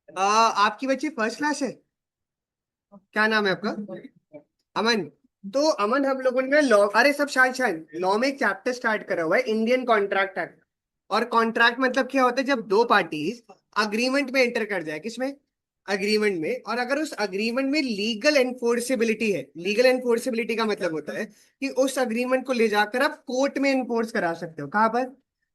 आपकी बच्ची first class है? क्या नाम है आपका? अमन। तो अमन, हम लोगों ने लॉ, अरे सब शान शान, लॉ में एक चैप्टर स्टार्ट करा हुआ है, इंडियन कॉन्ट्रैक्ट एक्ट। और कॉन्ट्रैक्ट मतलब क्या होता है? जब दो पार्टीज अग्रीमेंट में एंटर कर जाए, किसमें? अग्रीमेंट में। और अगर उस अग्रीमेंट में लीगल एनफोर्सेबिलिटी है, लीगल एनफोर्सेबिलिटी का मतलब होता है कि उस अग्रीमेंट को ले जाकर आप कोर्ट में एनफोर्स करा सकते हो। कहाँ पर?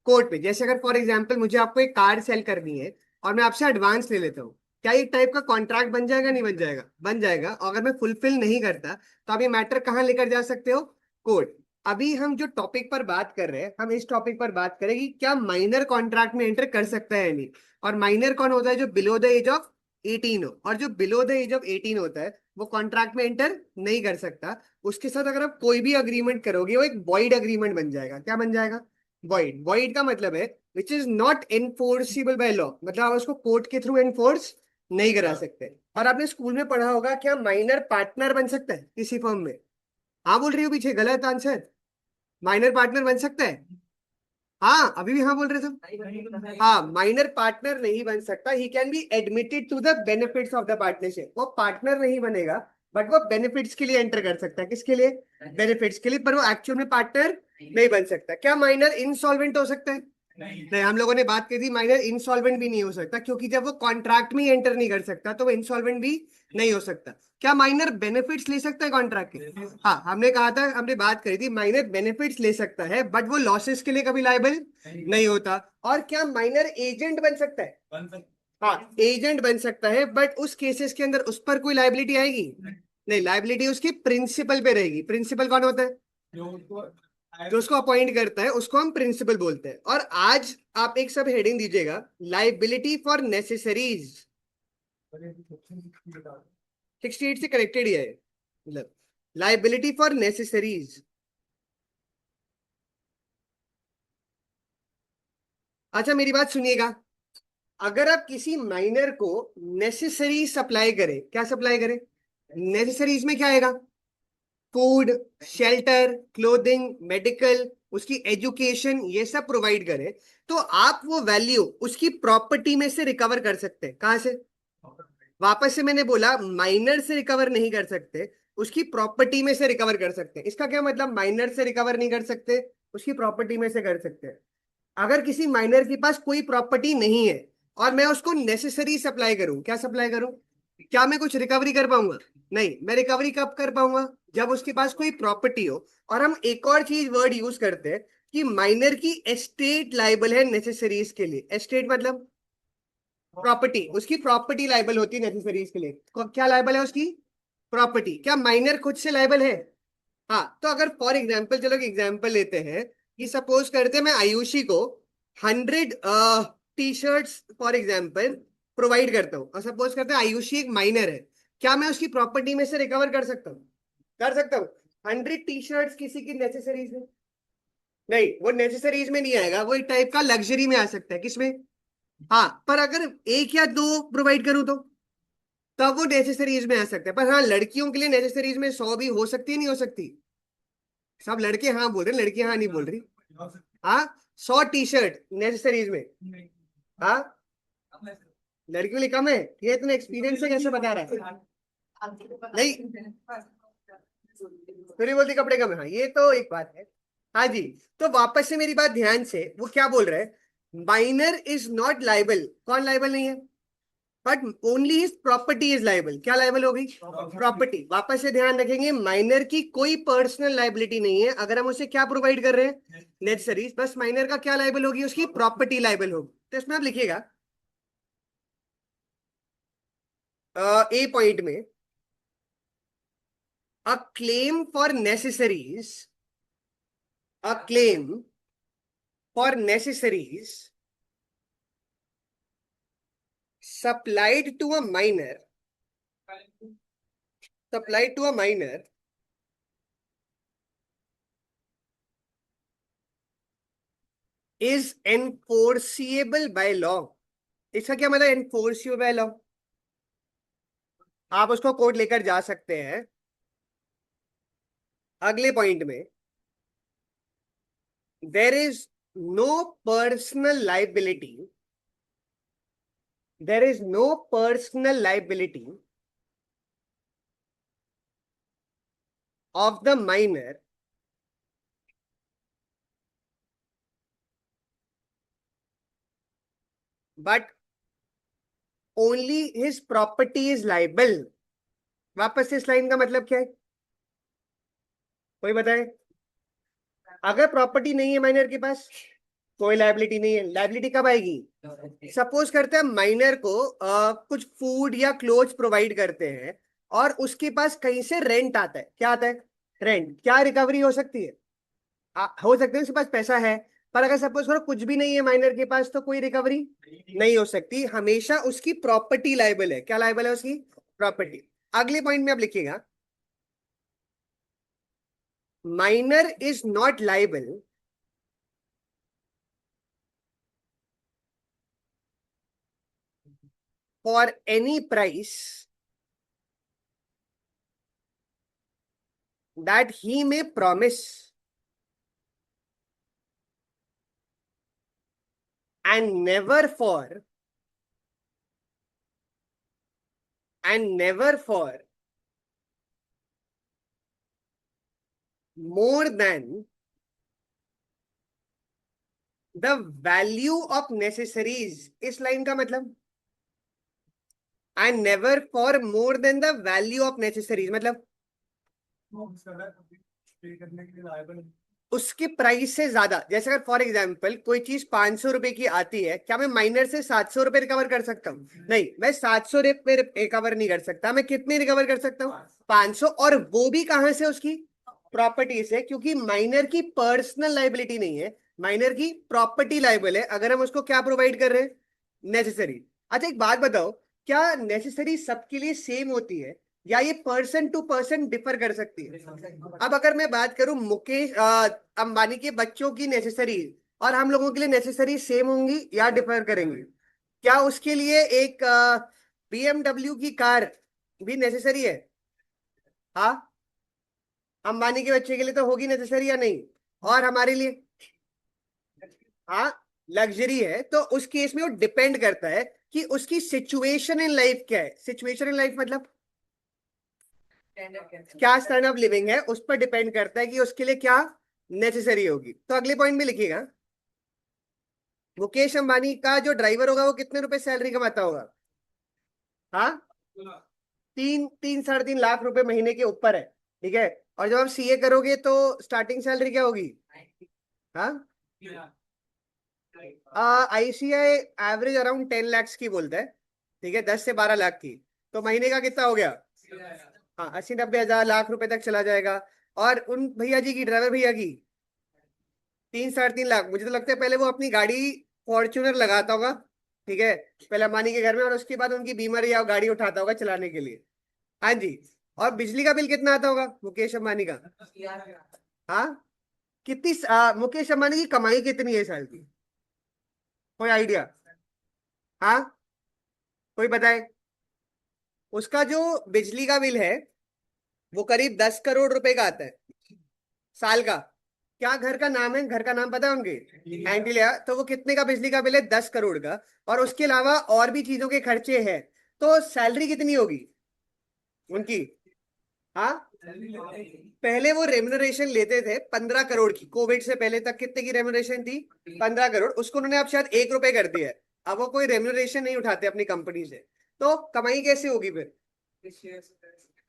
कोर्ट में। जैसे अगर फॉर एग्जाम्पल मुझे आपको एक कार सेल करनी है और मैं आपसे एडवांस ले लेता हूँ, क्या ये टाइप का कॉन्ट्रैक्ट बन जाएगा? नहीं बन जाएगा? बन जाएगा। और अगर मैं फुलफिल नहीं करता तो आप ये मैटर कहाँ लेकर जा सकते हो? कोर्ट। अभी हम जो टॉपिक पर बात कर रहे हैं, हम इस टॉपिक पर बात करें कि क्या माइनर कॉन्ट्रैक्ट में एंटर कर सकता है या नहीं। और माइनर कौन होता है? जो बिलो द एज ऑफ 18 हो। और जो बिलो द एज ऑफ 18 होता है वो कॉन्ट्रैक्ट में एंटर नहीं कर सकता। उसके साथ अगर आप कोई भी अग्रीमेंट करोगे वो एक वॉइड अग्रीमेंट बन जाएगा। क्या बन जाएगा? वॉइड। वॉइड का मतलब है which is not enforceable by law, मतलब आप उसको कोर्ट के थ्रू एनफोर्स नहीं करा सकते। और आपने स्कूल में पढ़ा होगा, क्या माइनर पार्टनर बन सकता है किसी फर्म में? हाँ बोल रही हो पीछे, गलत आंसर। माइनर पार्टनर बन सकता है? हाँ, अभी भी हाँ बोल रहे थे। हाँ, माइनर पार्टनर नहीं बन सकता। He can be admitted to the benefits of the partnership. वो पार्टनर नहीं बनेगा, बट वो बेनिफिट्स के लिए एंटर कर सकता है। किसके लिए? बेनिफिट्स के लिए। पर वो एक्चुअल में पार्टनर नहीं बन सकता। क्या माइनर इंसॉल्वेंट हो सकता है? नहीं, हम लोगों ने बात की थी माइनर इंसॉल्वेंट भी नहीं हो सकता, क्योंकि जब वो कॉन्ट्रैक्ट में एंटर नहीं कर सकता तो वो इंसॉल्वेंट भी नहीं हो सकता। क्या माइनर बेनिफिट्स ले सकता है कॉन्ट्रैक्ट के? हाँ, हमने कहा था, हमने बात करी थी, माइनर बेनिफिट्स ले सकता है बट वो लॉसेस के लिए कभी लायबल नहीं होता। और क्या माइनर एजेंट बन सकता है? हाँ, एजेंट बन सकता है, बट उस केसेस के अंदर उस पर कोई लायबिलिटी आएगी? नहीं, लायबिलिटी उसकी प्रिंसिपल पे रहेगी। प्रिंसिपल कौन होता है? जो उसको अपॉइंट करता है उसको हम प्रिंसिपल बोलते हैं। और आज आप एक सब हेडिंग दीजिएगा, लाइबिलिटी फॉर नेसेसरीज। 68 से कनेक्टेड ही है मतलब, लाइबिलिटी फॉर नेसेसरीज। अच्छा, मेरी बात सुनिएगा। अगर आप किसी माइनर को नेसेसरी सप्लाई करें, क्या सप्लाई करें? नेसेसरीज में क्या आएगा? फूड, शेल्टर, क्लोथिंग, मेडिकल, उसकी एजुकेशन, ये सब प्रोवाइड करें, तो आप वो वैल्यू उसकी प्रॉपर्टी में से रिकवर कर सकते हैं। कहां से? वापस से मैंने बोला, माइनर से रिकवर नहीं कर सकते, उसकी प्रॉपर्टी में से रिकवर कर सकते हैं। इसका क्या मतलब? माइनर से रिकवर नहीं कर सकते, उसकी प्रॉपर्टी में से कर सकते हैं। अगर किसी माइनर के पास कोई प्रॉपर्टी नहीं है और मैं उसको नेसेसरी सप्लाई करूं, क्या सप्लाई करूं, क्या मैं कुछ रिकवरी कर पाऊंगा? नहीं। मैं रिकवरी कब कर पाऊंगा? जब उसके पास कोई प्रॉपर्टी हो। और हम एक और चीज वर्ड यूज करते हैं कि माइनर की एस्टेट लाइबल है नेसेसरीज के लिए। एस्टेट मतलब प्रॉपर्टी, उसकी प्रॉपर्टी लाइबल होती है नेसेसरीज के लिए। क्या लाइबल है उसकी? प्रॉपर्टी। क्या माइनर खुद से लाइबल है? हाँ। तो अगर फॉर एग्जाम्पल, चलो एक एग्जाम्पल लेते हैं कि सपोज करते हैं मैं आयुषी को 100 T shirts for example provide करता हूँ, और सपोज करते हैं आयुषी एक माइनर है। क्या मैं उसकी प्रॉपर्टी में से रिकवर कर सकता हूँ? कर सकता हूँ। 100 टी शर्ट्स किसी की नेसेसरीज में? नहीं, वो नेसेसरीज में नहीं आएगा, वो एक टाइप का लग्जरी में आ सकता है। किसमें? हाँ, पर अगर एक या दो प्रोवाइड करूँ तो तब वो नेसेसरीज में आ सकता है। पर हाँ, लड़कियों के लिए नेसेसरीज में 100 भी हो सकती है, नहीं हो सकती? सब लड़के हाँ बोल रहे, लड़कियां हाँ नहीं बोल रही। हाँ, 100 टी शर्ट नेसेसरीज में। हाँ, लड़कियों के लिए कम है? ये इतने एक्सपीरियंस से कैसे बता रहा है? नहीं, फिर बोलती कपड़े कम है। हाँ, ये तो एक बात है। हाँ जी। तो वापस से मेरी बात ध्यान से, वो क्या बोल रहे हैं? Minor is not liable. कौन लाइबल नहीं है? But only his property is liable. क्या लाइबल होगी? प्रॉपर्टी। वापस से ध्यान रखेंगे, माइनर की कोई पर्सनल लाइबिलिटी नहीं है अगर हम उसे क्या प्रोवाइड कर रहे हैं? नेसेसरीज। बस माइनर का क्या लाइबल होगी? उसकी प्रॉपर्टी लाइबल होगी। तो इसमें आप लिखिएगा ए पॉइंट में, a claim for necessaries, a claim for necessaries supplied to a minor, supplied to a minor is enforceable by law. इसका क्या मतलब एनफोर्सिएबल बाय लॉ? आप उसको कोर्ट लेकर जा सकते हैं। अगले पॉइंट में, there is no personal liability, there is no personal liability of the minor but only his property is liable. वापस से इस लाइन का मतलब क्या है, कोई बताए? अगर प्रॉपर्टी नहीं है माइनर के पास, कोई लाइबिलिटी नहीं है। लाइबिलिटी कब आएगी? सपोज करते हैं माइनर को कुछ फूड या क्लोथ्स प्रोवाइड करते हैं और उसके पास कहीं से रेंट आता है। क्या आता है? रेंट। क्या रिकवरी हो सकती है? हो सकता है उसके पास पैसा है, पर अगर सपोज करो कुछ भी नहीं है माइनर के पास, तो कोई रिकवरी नहीं हो सकती। हमेशा उसकी प्रॉपर्टी लाइबल है। क्या लाइबल है? उसकी प्रॉपर्टी। अगले पॉइंट में आप लिखिएगा, minor is not liable for any price that he may promise and never for more than the value of necessaries। इस लाइन का मतलब, and never for more than the value of necessaries मतलब उसके price से ज्यादा। जैसे अगर for example कोई चीज 500 रुपए की आती है, क्या मैं माइनर से 700 रुपए रिकवर कर सकता हूँ? नहीं, मैं 700 रुपए रिकवर नहीं कर सकता। मैं कितने रिकवर कर सकता हूँ? 500। और वो भी कहां से? उसकी प्रॉपर्टी से, क्योंकि माइनर की पर्सनल लाइबिलिटी नहीं है, माइनर की प्रॉपर्टी लाइबल है। अगर हम उसको क्या प्रोवाइड कर रहे हैं? नेसेसरी। अच्छा एक बात बताओ, क्या नेसेसरी सबके लिए सेम होती है या ये पर्सन टू पर्सन डिफर कर सकती है? अब अगर मैं बात करूं मुकेश अंबानी के बच्चों की नेसेसरी और हम लोगों के लिए नेसेसरी सेम होंगी या डिफर करेंगी? क्या उसके लिए एक बीएमडब्ल्यू की कार भी नेसेसरी है? हाँ, अंबानी के बच्चे के लिए तो होगी नेसेसरी या नहीं? और हमारे लिए? हाँ, लग्जरी है। तो उस केस में वो डिपेंड करता है कि उसकी सिचुएशन इन लाइफ क्या है। सिचुएशन इन लाइफ मतलब क्या स्टैंडर्ड ऑफ लिविंग है, उस पर डिपेंड करता है कि उसके लिए क्या नेसेसरी होगी। तो अगले पॉइंट में लिखिएगा, मुकेश अंबानी का जो ड्राइवर होगा वो कितने रुपए सैलरी कमाता होगा? हाँ, 3-3.5 लाख रुपए महीने के ऊपर है। ठीक है। और जब आप सीए करोगे तो स्टार्टिंग सैलरी क्या होगी? हाँ, आईसीआई एवरेज अराउंड 10 lakhs की बोलता है। ठीक है, 10 से 12 लाख की। तो महीने का कितना हो गया? हाँ, 80-90 हजार लाख रुपए तक चला जाएगा। और उन भैया जी की, ड्राइवर भैया की 3-3.5 लाख। मुझे तो लगता है पहले वो अपनी गाड़ी फॉर्च्यूनर लगाता होगा। ठीक है, पहले अंबानी के घर में, और उसके बाद उनकी बीमर या गाड़ी उठाता होगा चलाने के लिए। हाँ जी। और बिजली का बिल कितना आता होगा मुकेश अंबानी का? हाँ, कितनी मुकेश अंबानी की कमाई कितनी है साल की? कोई आइडिया? हाँ, कोई बताए? उसका जो बिजली का बिल है वो करीब 10 करोड़ रुपए का आता है साल का। क्या घर का नाम है? घर का नाम पता है उनके? एंटिलिया। तो वो कितने का बिजली का बिल है? 10 करोड़ का। और उसके अलावा और भी चीजों के खर्चे हैं। तो सैलरी कितनी होगी उनकी? हाँ, पहले वो रेम्युनरेशन लेते थे 15 करोड़ की। कोविड से पहले तक कितने की रेम्युनरेशन थी? 15 करोड़। उसको उन्होंने अब शायद 1 रुपए कर दिया है। अब वो कोई रेम्युनरेशन नहीं उठाते अपनी कंपनी से। तो कमाई कैसे होगी फिर?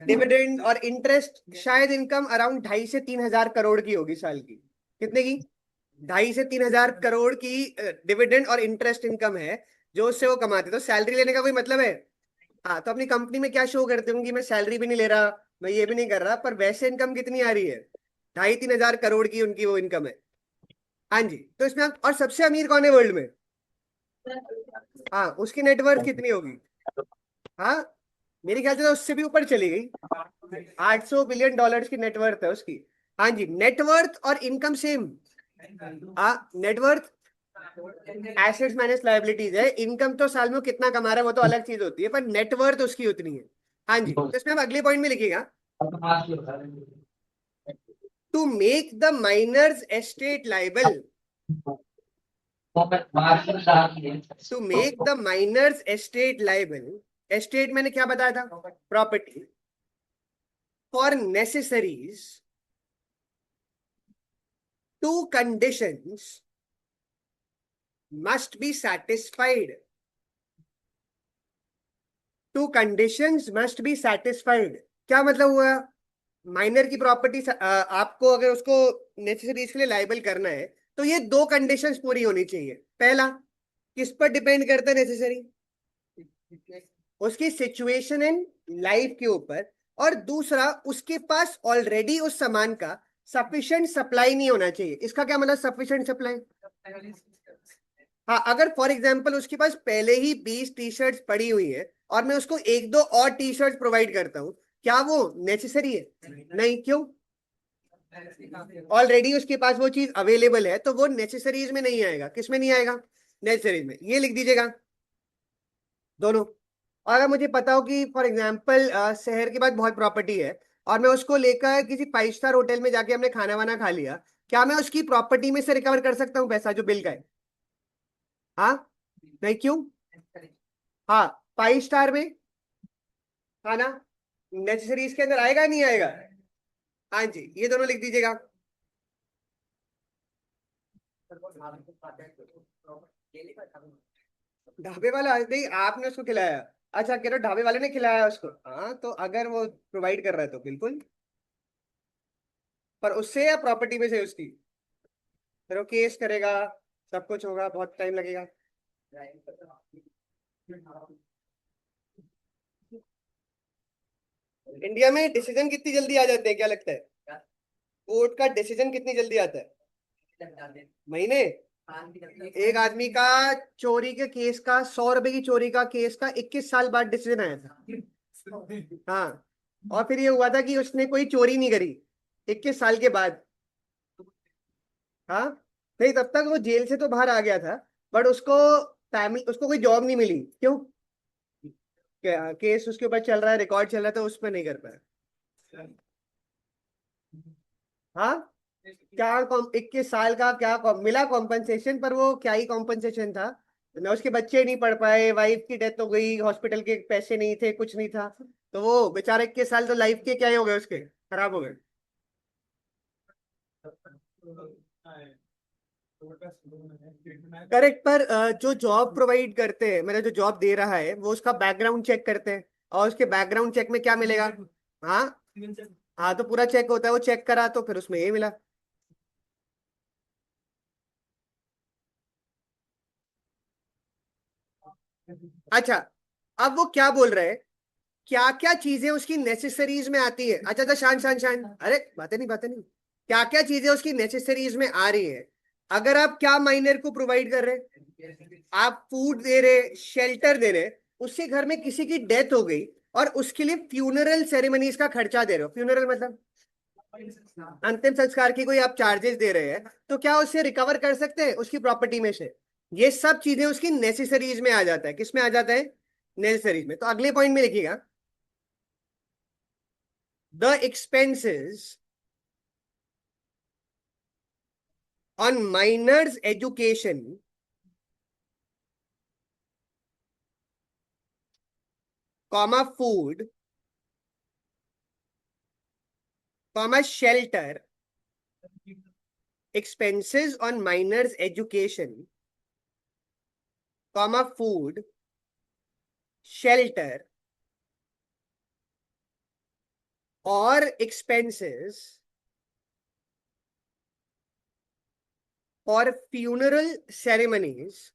डिविडेंड और इंटरेस्ट। शायद इनकम अराउंड 2.5 से 3 हजार करोड़ की होगी साल की। कितने की? 2.5 से 3 हजार करोड़ की डिविडेंड और इंटरेस्ट इनकम है जो उससे वो कमाते। तो सैलरी लेने का कोई मतलब है? हाँ, तो अपनी कंपनी में क्या शो करते होंगे कि मैं सैलरी भी नहीं ले रहा, मैं ये भी नहीं कर रहा, पर वैसे इनकम कितनी आ रही है? 2.5-3 हजार करोड़ की उनकी वो इनकम है। हाँ जी। तो इसमें और सबसे अमीर कौन है वर्ल्ड में? हाँ, उसकी नेटवर्थ कितनी होगी? हाँ, मेरे ख्याल से तो उससे भी ऊपर चली गई। $800 बिलियन की नेटवर्थ है उसकी। हाँ जी, नेटवर्थ और इनकम सेम। हाँ, नेटवर्थ एसेट्स माइनस लायबिलिटीज है। इनकम तो साल में वो कितना कमा रहा है वो तो अलग चीज होती है, पर नेटवर्थ उसकी उतनी है। हाँ जी। तो इसमें हम अगले पॉइंट में लिखिएगा, to make the minor's estate liable to make the minor's estate liable, estate मैंने क्या बताया था, property, for necessaries, two conditions must be satisfied. Two conditions must be satisfied. क्या मतलब हुआ, माइनर की प्रॉपर्टी आपको अगर उसको नेसेसरीज के लिए लाइबल करना है तो ये दो कंडीशंस पूरी होनी चाहिए। पहला, किस पर डिपेंड करता है नेसेसरी, उसकी सिचुएशन इन लाइफ के ऊपर, और दूसरा उसके पास ऑलरेडी उस सामान का सफिशिएंट सप्लाई नहीं होना चाहिए। इसका क्या मतलब सफिशिएंट सप्लाई, हाँ अगर फॉर एग्जाम्पल उसके पास पहले ही 20 टी शर्ट्स पड़ी हुई है और मैं उसको एक दो और टी शर्ट प्रोवाइड करता हूँ, क्या वो नेसेसरी है? नहीं, क्यों? ऑलरेडी उसके पास वो चीज अवेलेबल है, तो वो नेसेसरीज में नहीं आएगा। किस में नहीं आएगा? नेसेसरीज में। ये लिख दीजिएगा दोनों। और अगर मुझे पता हो कि फॉर एग्जाम्पल शहर के बाद बहुत प्रॉपर्टी है और मैं उसको लेकर किसी 5 स्टार होटल में जाके हमने खाना वाना खा लिया, क्या मैं उसकी प्रॉपर्टी में से रिकवर कर सकता हूँ पैसा जो बिल का है? हाँ, नहीं, क्यों? हाँ, 5 स्टार में खाना नेसेसरीज के अंदर आएगा नहीं आएगा? हाँ जी, ये दोनों लिख दीजिएगा। ढाबे वाला नहीं, आपने उसको खिलाया। अच्छा, कह रहे हो ढाबे वाले ने खिलाया उसको, हाँ तो अगर वो प्रोवाइड कर रहा है तो बिल्कुल, पर उससे या प्रॉपर्टी में से उसकी, फिर वो केस करेगा, सब कुछ होगा, बहुत टाइम लगेगा। इंडिया में डिसीजन कितनी जल्दी आ जाते हैं, क्या लगता है? कोर्ट का डिसीजन कितनी जल्दी आता है? महीने। एक आदमी का चोरी के केस का, 100 रुपए की चोरी का केस का 21 साल बाद डिसीजन आया था। हाँ, और फिर ये हुआ था कि उसने कोई चोरी नहीं करी 21 साल के बाद। हाँ, नहीं तब तक वो जेल से तो बाहर आ गया था, बट उसको फैमिली, उसको कोई जॉब नहीं मिली। क्यों? केस उसके ऊपर चल रहा है, रिकॉर्ड चल रहा है, तो उसमें नहीं कर पाया। हाँ, क्या 21 साल का क्या मिला कॉम्पनसेशन, पर वो क्या ही कॉम्पनसेशन था ना, उसके बच्चे नहीं पढ़ पाए, वाइफ की डेथ हो गई, हॉस्पिटल के पैसे नहीं थे, कुछ नहीं था, तो वो बेचारे 21 साल तो लाइफ के क्या ही हो गए, उसके खराब हो गए। करेक्ट, पर जो जॉब प्रोवाइड करते हैं, मतलब जो जॉब दे रहा है, वो उसका बैकग्राउंड चेक करते हैं, और उसके बैकग्राउंड चेक में क्या मिलेगा? हाँ, हाँ तो पूरा चेक होता है, वो चेक करा तो फिर उसमें ये मिला। अच्छा, अब वो क्या बोल रहे हैं, क्या क्या चीजें उसकी नेसेसरीज में आती है? अच्छा अच्छा, शान शान शान, अरे बातें नहीं, क्या क्या चीजें उसकी नेसेसरीज में आ रही है? अगर आप क्या माइनर को प्रोवाइड कर रहे हैं, आप फूड दे रहे, शेल्टर दे रहे, उसके घर में किसी की डेथ हो गई और उसके लिए फ्यूनरल सेरेमनीज का खर्चा दे रहे हो, फ्यूनरल मतलब अंतिम संस्कार की कोई आप चार्जेस दे रहे हैं, तो क्या उससे रिकवर कर सकते हैं उसकी प्रॉपर्टी में से? ये सब चीजें उसकी नेसेसरीज में आ जाता है। किस में आ जाता है? नेसेसरीज में। तो अगले पॉइंट में लिखिएगा, the expenses on minors education, comma food, comma shelter, expenses on minors education, comma food, shelter, or expenses for funeral ceremonies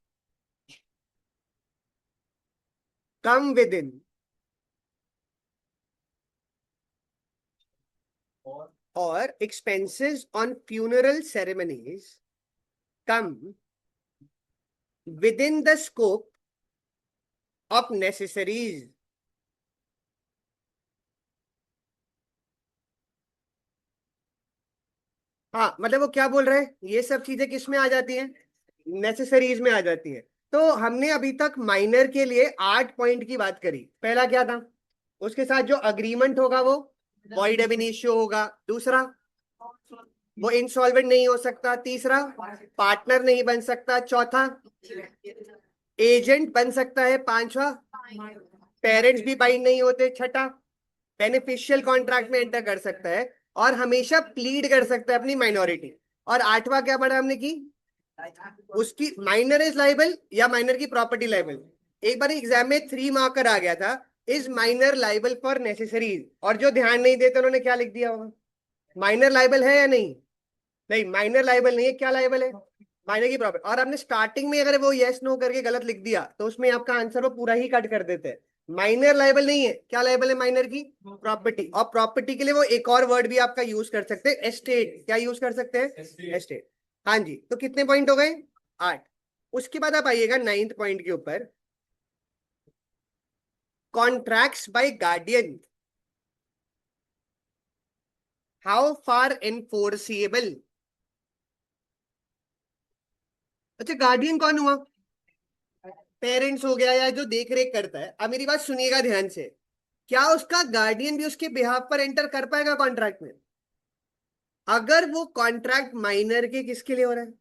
come within, or expenses on funeral ceremonies come within the scope of necessaries. हाँ, मतलब वो क्या बोल रहे हैं, ये सब चीजें किस में आ जाती हैं? नेसेसरीज में आ जाती है। तो हमने अभी तक माइनर के लिए 8 पॉइंट की बात करी। पहला क्या था, उसके साथ जो अग्रीमेंट होगा वो वॉइड एब इनिशियो होगा। दूसरा, वो इंसॉल्वेंट नहीं हो सकता, तीसरा पार्टनर नहीं बन सकता, चौथा एजेंट बन सकता है, पांचवा पेरेंट्स भी बाइंड नहीं होते, छठा बेनिफिशियल कॉन्ट्रैक्ट में एंटर कर सकता है और हमेशा प्लीड कर सकता है अपनी माइनॉरिटी। और आठवां क्या पढ़ा हमने की उसकी माइनर इज लाइबल या माइनर की प्रॉपर्टी लाइबल। एक बार एग्जाम में 3 मार्कर आ गया था, is minor liable for necessaries, और जो ध्यान नहीं देते उन्होंने क्या लिख दिया होगा, माइनर लाइबल है या नहीं, नहीं माइनर लाइबल नहीं है, क्या लाइबल है, माइनर की प्रॉपर्टी। और आपने स्टार्टिंग में अगर वो यस नो करके गलत लिख दिया तो उसमें आपका आंसर वो पूरा ही कट कर देते हैं। माइनर लाइबल नहीं है, क्या लाइबल है, माइनर की प्रॉपर्टी। और प्रॉपर्टी के लिए वो एक और वर्ड भी आपका यूज कर सकते हैं, एस्टेट। क्या यूज कर सकते हैं, एस्टेट। हाँ जी, तो कितने पॉइंट हो गए, 8। उसके बाद आप आइएगा 9th पॉइंट के ऊपर, contracts by guardian, how far enforceable. अच्छा, गार्डियन कौन हुआ, पेरेंट्स हो गया या जो देख रेख करता है। अब मेरी बात सुनिएगा ध्यान से, क्या उसका गार्डियन भी उसके बिहाफ पर एंटर कर पाएगा कॉन्ट्रैक्ट में, अगर वो कॉन्ट्रैक्ट माइनर के किसके लिए हो रहा है,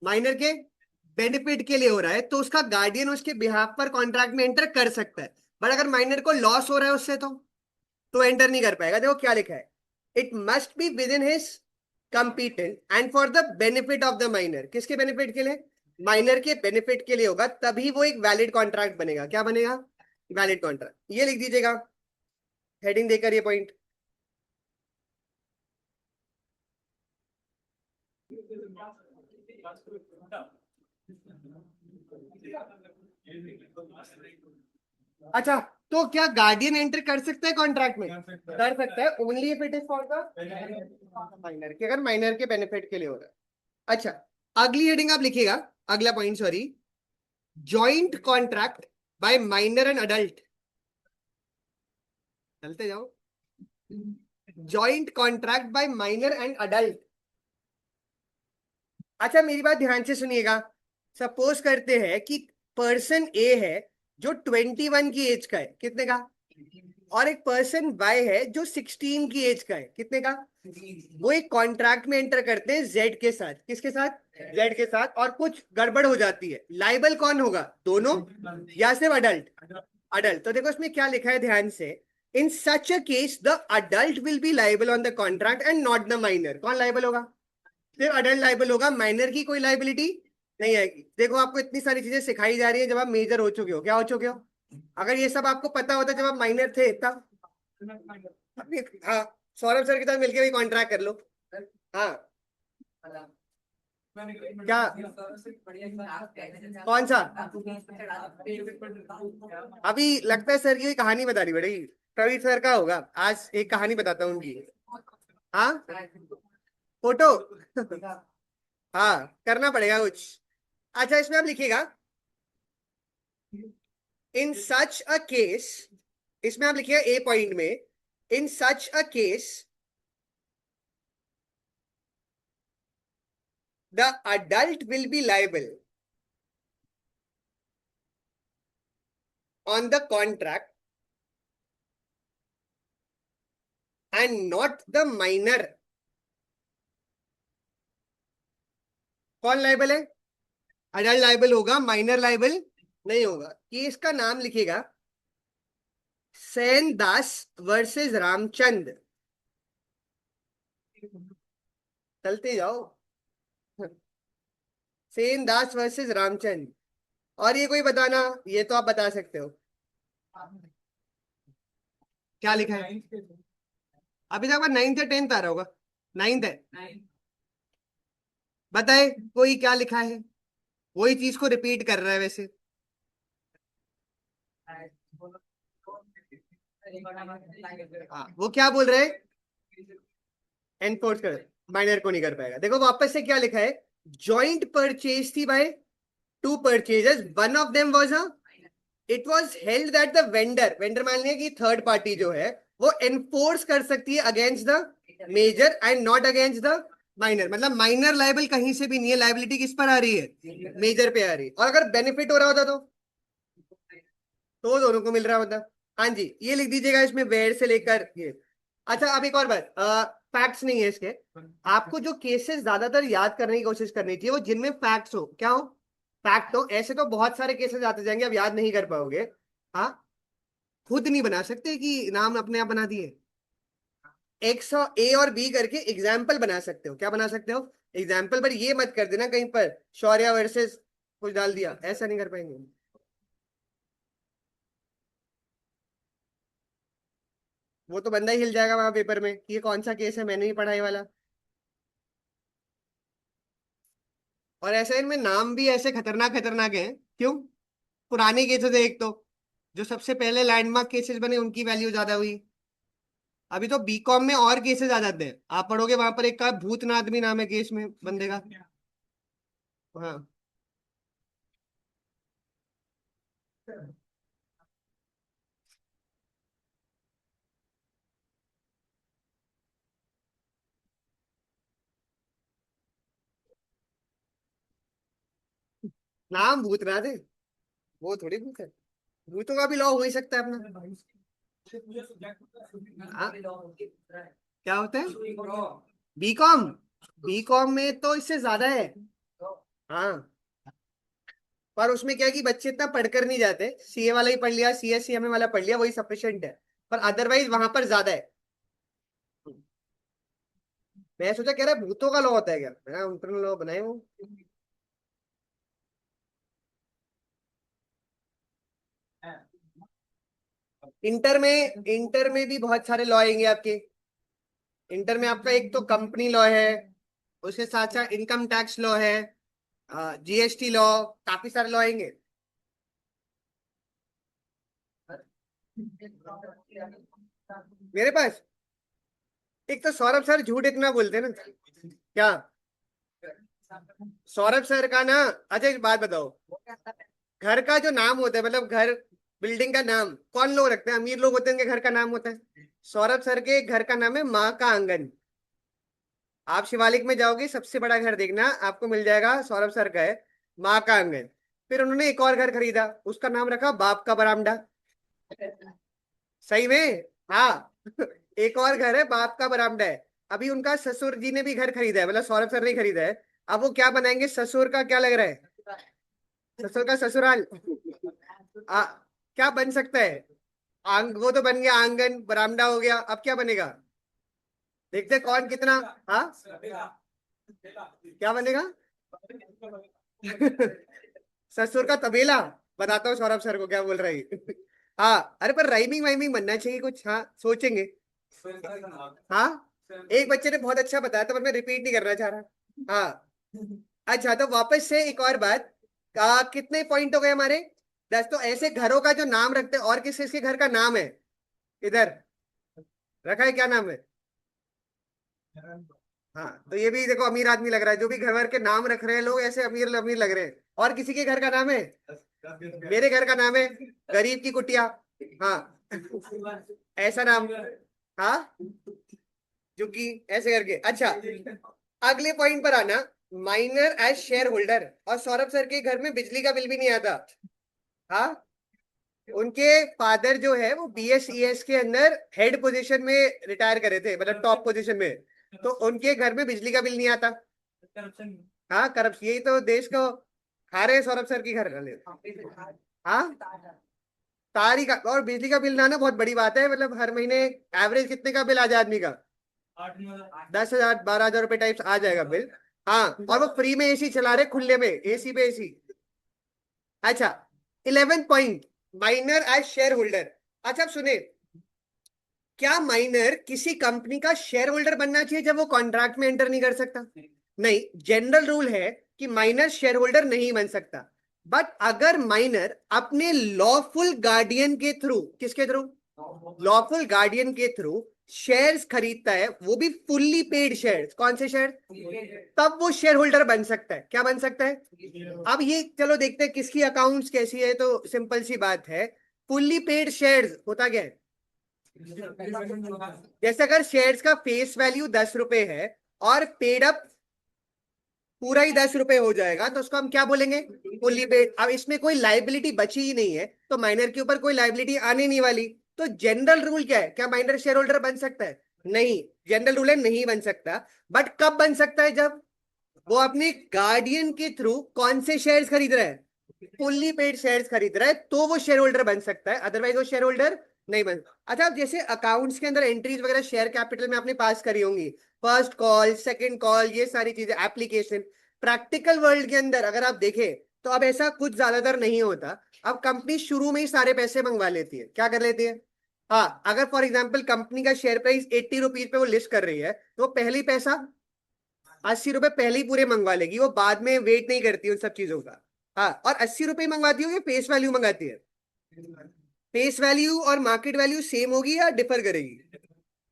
माइनर के बेनिफिट के लिए हो रहा है, तो उसका गार्डियन उसके बिहाफ पर कॉन्ट्रैक्ट में एंटर कर सकता है। बट अगर माइनर को लॉस हो रहा है उससे तो एंटर नहीं कर पाएगा। देखो क्या लिखा है, it must be with in his competent and for the benefit of the minor. किसके बेनिफिट के लिए, माइनर के बेनिफिट के लिए होगा, तभी वो एक वैलिड कॉन्ट्रैक्ट बनेगा। क्या बनेगा, वैलिड कॉन्ट्रैक्ट। ये लिख दीजिएगा हेडिंग देकर ये पॉइंट। अच्छा, तो क्या गार्डियन एंटर कर सकता है कॉन्ट्रैक्ट में, कर सकता है, only if it is for the minor के, अगर माइनर के बेनिफिट के लिए हो रहा है। अच्छा, अगली हेडिंग आप लिखिएगा, अगला point sorry, joint contract by minor and adult. चलते जाओ, joint contract by minor and adult. अच्छा, मेरी बात ध्यान से सुनिएगा, सपोज करते हैं कि पर्सन ए है जो 21 की एज का है, कितने का, और एक पर्सन वाई है जो 16 की एज का है, कितने का, वो एक कॉन्ट्रैक्ट में एंटर करते हैं जेड के साथ, किसके साथ, जेड के साथ, और कुछ गड़बड़ हो जाती है, लाइबल कौन होगा, दोनों या सिर्फ अडल्ट, अडल्ट। तो देखो इसमें क्या लिखा है ध्यान से, in such a case the adult will be liable on the contract and not the minor. कौन लाइबल होगा, सिर्फ अडल्ट लाइबल होगा, माइनर की कोई लाइबिलिटी नहीं आएगी। देखो आपको इतनी सारी चीजें सिखाई जा रही है जब आप मेजर हो चुके हो, क्या हो चुके हो, अगर ये सब आपको पता होता जब आप माइनर थे तब अपनी, हाँ, सौरभ सर के साथ मिलकर भी कॉन्ट्रैक्ट कर लो। हाँ, क्या, कौन सा, अभी लगता है सर की कोई कहानी बता रही बड़ी, प्रवीण सर का होगा, आज एक कहानी बताता हूँ उनकी। हाँ, फोटो हाँ, करना पड़ेगा कुछ। अच्छा, इसमें आप लिखिएगा इन सच अ केस, इसमें आप लिखिएगा ए पॉइंट में, in such a case the adult will be liable on the contract and not the minor. कौन लाइबल है, अडल्ट लाइबल होगा, माइनर लाइबल नहीं होगा। केस का नाम लिखिएगा सेन दास वर्सेस रामचंद। चलते जाओ, सेन दास वर्सेस रामचंद। और ये कोई बताना, ये तो आप बता सकते हो, क्या लिखा है, अभी तक 9th या 10th आ रहा होगा, 9th है, बताए कोई क्या लिखा है, वही चीज को रिपीट कर रहा है वैसे। हाँ, वो क्या बोल रहे हैं, एनफोर्स कर, माइनर को नहीं कर पाएगा। देखो वापस से क्या लिखा है, जॉइंट परचेज थी by two purchases, one of them was a, it was held that the vendor, vendor मान लिया कि थर्ड पार्टी जो है वो एनफोर्स कर सकती है against the major and not against the minor. मतलब माइनर लाइबल कहीं से भी नहीं है, लाइबिलिटी किस पर आ रही है, मेजर पे आ रही है। और अगर बेनिफिट हो रहा होता तो दोनों को मिल रहा होता। हाँ जी, ये लिख दीजिएगा इसमें वेयर से लेकर ये। अच्छा, अब एक और बात, फैक्ट्स नहीं है इसके। आपको जो केसेस ज्यादातर याद करने की कोशिश करनी चाहिए वो जिनमें फैक्ट्स हो। क्या हो? फैक्ट हो। ऐसे तो बहुत सारे केसेस आते जाएंगे, आप याद नहीं कर पाओगे। हाँ, खुद नहीं बना सकते कि नाम अपने आप बना दिए। एक्स और ए और बी करके एग्जाम्पल बना सकते हो। क्या बना सकते हो? एग्जाम्पल। पर ये मत कर देना कहीं पर शौर्य वर्सेस कुछ डाल दिया, ऐसा नहीं कर पाएंगे। वो तो बंदा ही हिल जाएगा वहां पेपर में कि ये कौन सा केस है, मैंने ही पढ़ा ये वाला। और ऐसे इनमें नाम भी ऐसे खतरनाक खतरनाक हैं। क्यों? पुराने केसेस है एक तो, जो सबसे पहले लैंडमार्क केसेस बने उनकी वैल्यू ज्यादा हुई। अभी तो बीकॉम में और केसेस आ जाते हैं, आप पढ़ोगे वहां पर एक का भूतनाथ भी नाम है केस में बंदे का। हाँ, नाम भूतनाथ है, वो थोड़ी भूत है। भूतों का भी लॉ हो ही सकता है अपना। हाँ, क्या होता है? बीकॉम। बीकॉम में तो इससे ज्यादा है। हाँ, पर उसमें क्या है कि बच्चे इतना पढ़कर नहीं जाते, सीए वाला ही पढ़ लिया, सीएस सीएमए वाला पढ़ लिया, वही सफिशिएंट है। पर अदरवाइज वहां पर ज्यादा है। मैं सोचा कह रहा है भूतों का लॉ होता है क्या, मैं इंटरनल लॉ बनाए वो। इंटर में भी बहुत सारे लॉ आएंगे आपके। इंटर में आपका एक तो कंपनी लॉ है, उसके साथ साथ इनकम टैक्स लॉ है, जीएसटी लॉ, काफी सारे लॉ आएंगे। मेरे पास एक तो सौरभ सर झूठ इतना बोलते हैं ना। क्या? सौरभ सर का ना, अच्छा एक बात बताओ, घर का जो नाम होता है, मतलब घर, बिल्डिंग का नाम कौन लोग रखते हैं? अमीर लोग होते हैं, उनके घर का नाम होता है। सौरभ सर के घर का नाम है माँ का आंगन। आप शिवालिक में जाओगे, सबसे बड़ा घर देखना, आपको मिल जाएगा सौरभ सर का है, माँ का आंगन। फिर उन्होंने एक और घर खरीदा, उसका नाम रखा बाप का बरामदा। सही में। हाँ एक और घर है बाप का बरामदा है। अभी उनका ससुर जी ने भी घर खरीदा है, मतलब सौरभ सर ने खरीदा है। अब वो क्या बनाएंगे, ससुर का क्या लग रहा है? ससुर का ससुराल। आ, क्या बन सकता है? वो तो बन गया आंगन, बरामदा हो गया, अब क्या बनेगा? देखते हैं कौन कितना। हाँ, क्या बनेगा? ससुर का तबेला। बताता हूँ सौरभ सर को क्या बोल रही हाँ, अरे पर राइमिंग वाइमिंग बनना चाहिए कुछ, हाँ सोचेंगे। हाँ, एक बच्चे ने बहुत अच्छा बताया था, पर मैं रिपीट नहीं करना चाह रहा। हाँ, अच्छा तो वापस से एक और बात, कितने पॉइंट हो गए हमारे? 10। तो ऐसे घरों का जो नाम रखते हैं, और किस किसके घर का नाम है इधर रखा है, क्या नाम है? हाँ, तो ये भी देखो अमीर आदमी लग रहा है, जो भी घर भर के नाम रख रहे हैं लोग, ऐसे अमीर अमीर लग रहे हैं। और किसी के घर का नाम है? मेरे घर का नाम है गरीब की कुटिया। हाँ ऐसा नाम। हाँ, क्योंकि ऐसे करके। अच्छा, अगले पॉइंट पर आना, माइनर एज शेयर होल्डर। और सौरभ सर के घर में बिजली का बिल भी नहीं आता। हाँ, उनके फादर जो है वो बीएसईएस के अंदर हेड पोजीशन में रिटायर करे थे, मतलब टॉप पोजीशन में। तो उनके घर में बिजली का बिल नहीं आता। हाँ, करप्शन, यही तो देश को खा रहे हैं सौरभ सर की घर वाले। हाँ, तारी का और बिजली का बिल ना आना बहुत बड़ी बात है, मतलब हर महीने एवरेज कितने का बिल आ जाए आदमी का? 10,000 12,000 रुपए टाइप्स आ जाएगा बिल। हाँ, और वो फ्री में एसी चला रहे, खुले में एसी पे एसी। अच्छा, 11 point, minor as shareholder. अच्छा, अब सुने, क्या माइनर किसी कंपनी का शेयर होल्डर बनना चाहिए जब वो कॉन्ट्रैक्ट में एंटर नहीं कर सकता? नहीं, जनरल रूल है कि माइनर शेयर होल्डर नहीं बन सकता। बट अगर माइनर अपने लॉफुल गार्डियन के थ्रू, किसके थ्रू? लॉफुल गार्डियन के थ्रू शेयर्स खरीदता है, वो भी फुल्ली पेड शेयर्स। कौन से शेयर? तब वो शेयर होल्डर बन सकता है। क्या बन सकता है? अब ये चलो देखते हैं किसकी अकाउंट्स कैसी है, तो सिंपल सी बात है, फुल्ली पेड शेयर्स होता क्या है? जैसे अगर शेयर्स का फेस वैल्यू 10 रुपए है और पेड अप पूरा ही 10 रुपए हो जाएगा, तो उसको हम क्या बोलेंगे? Fully paid. अब इसमें कोई लाइबिलिटी बची ही नहीं है, तो माइनर के ऊपर कोई लाइबिलिटी आने नहीं वाली। तो जनरल रूल क्या है, क्या माइनर शेयर होल्डर बन सकता है? नहीं, जनरल रूल है नहीं बन सकता। बट कब बन सकता है? जब वो अपने गार्डियन के थ्रू कौन से शेयर्स खरीद रहा है, फुल्ली पेड शेयर्स खरीद रहा है, तो वो शेयर होल्डर बन सकता है, अदरवाइज वो शेयर होल्डर नहीं बन। अच्छा, अब जैसे अकाउंट्स के अंदर एंट्रीज वगैरह शेयर कैपिटल में आपने पास करी होंगी, फर्स्ट कॉल, सेकंड कॉल, ये सारी चीजें, एप्लीकेशन। प्रैक्टिकल वर्ल्ड के अंदर अगर आप देखें तो अब ऐसा कुछ ज्यादातर नहीं होता। अब कंपनी शुरू में ही सारे पैसे मंगवा लेती है, क्या कर लेती है? हाँ, अगर फॉर एग्जाम्पल कंपनी का शेयर प्राइस 80 रुपीज पे वो लिस्ट कर रही है, तो पहली पैसा 80 रुपए पहले ही पूरे मंगवा लेगी, वो बाद में वेट नहीं करती उन सब चीजों का। हाँ, और 80 रुपए मंगवाती हो या फेस वैल्यू मंगाती है? फेस वैल्यू और मार्केट वैल्यू सेम होगी या डिफर करेगी?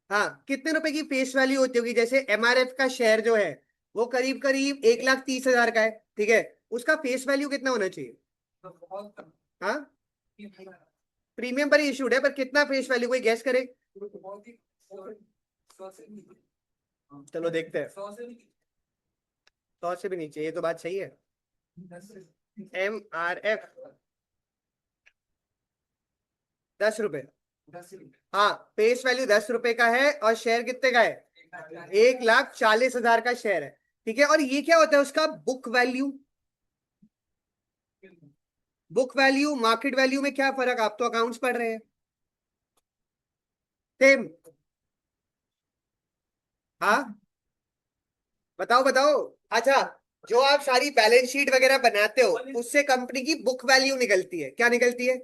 हाँ, कितने रुपए की फेस वैल्यू होती होगी? जैसे एमआरएफ का शेयर जो है वो करीब करीब 1,30,000 का है, ठीक है। उसका फेस वैल्यू कितना होना चाहिए? हाँ, प्रीमियम पर ही इशूड है, पर कितना फेस वैल्यू, कोई गैस करे? चलो देखते हैं। 100 से भी नीचे, ये तो बात सही है। एमआरएफ 10 रुपए। हाँ, फेस वैल्यू 10 रुपए का है और शेयर कितने का है? 1,40,000 का शेयर है, ठीक है। और ये क्या होता है उसका book value? Book value market value में क्या फर्क? आप तो अकाउंट्स पढ़ रहे हैं। सेम। हाँ, बताओ बताओ। अच्छा, जो आप सारी बैलेंस शीट वगैरह बनाते हो उससे कंपनी की बुक वैल्यू निकलती है, क्या निकलती है?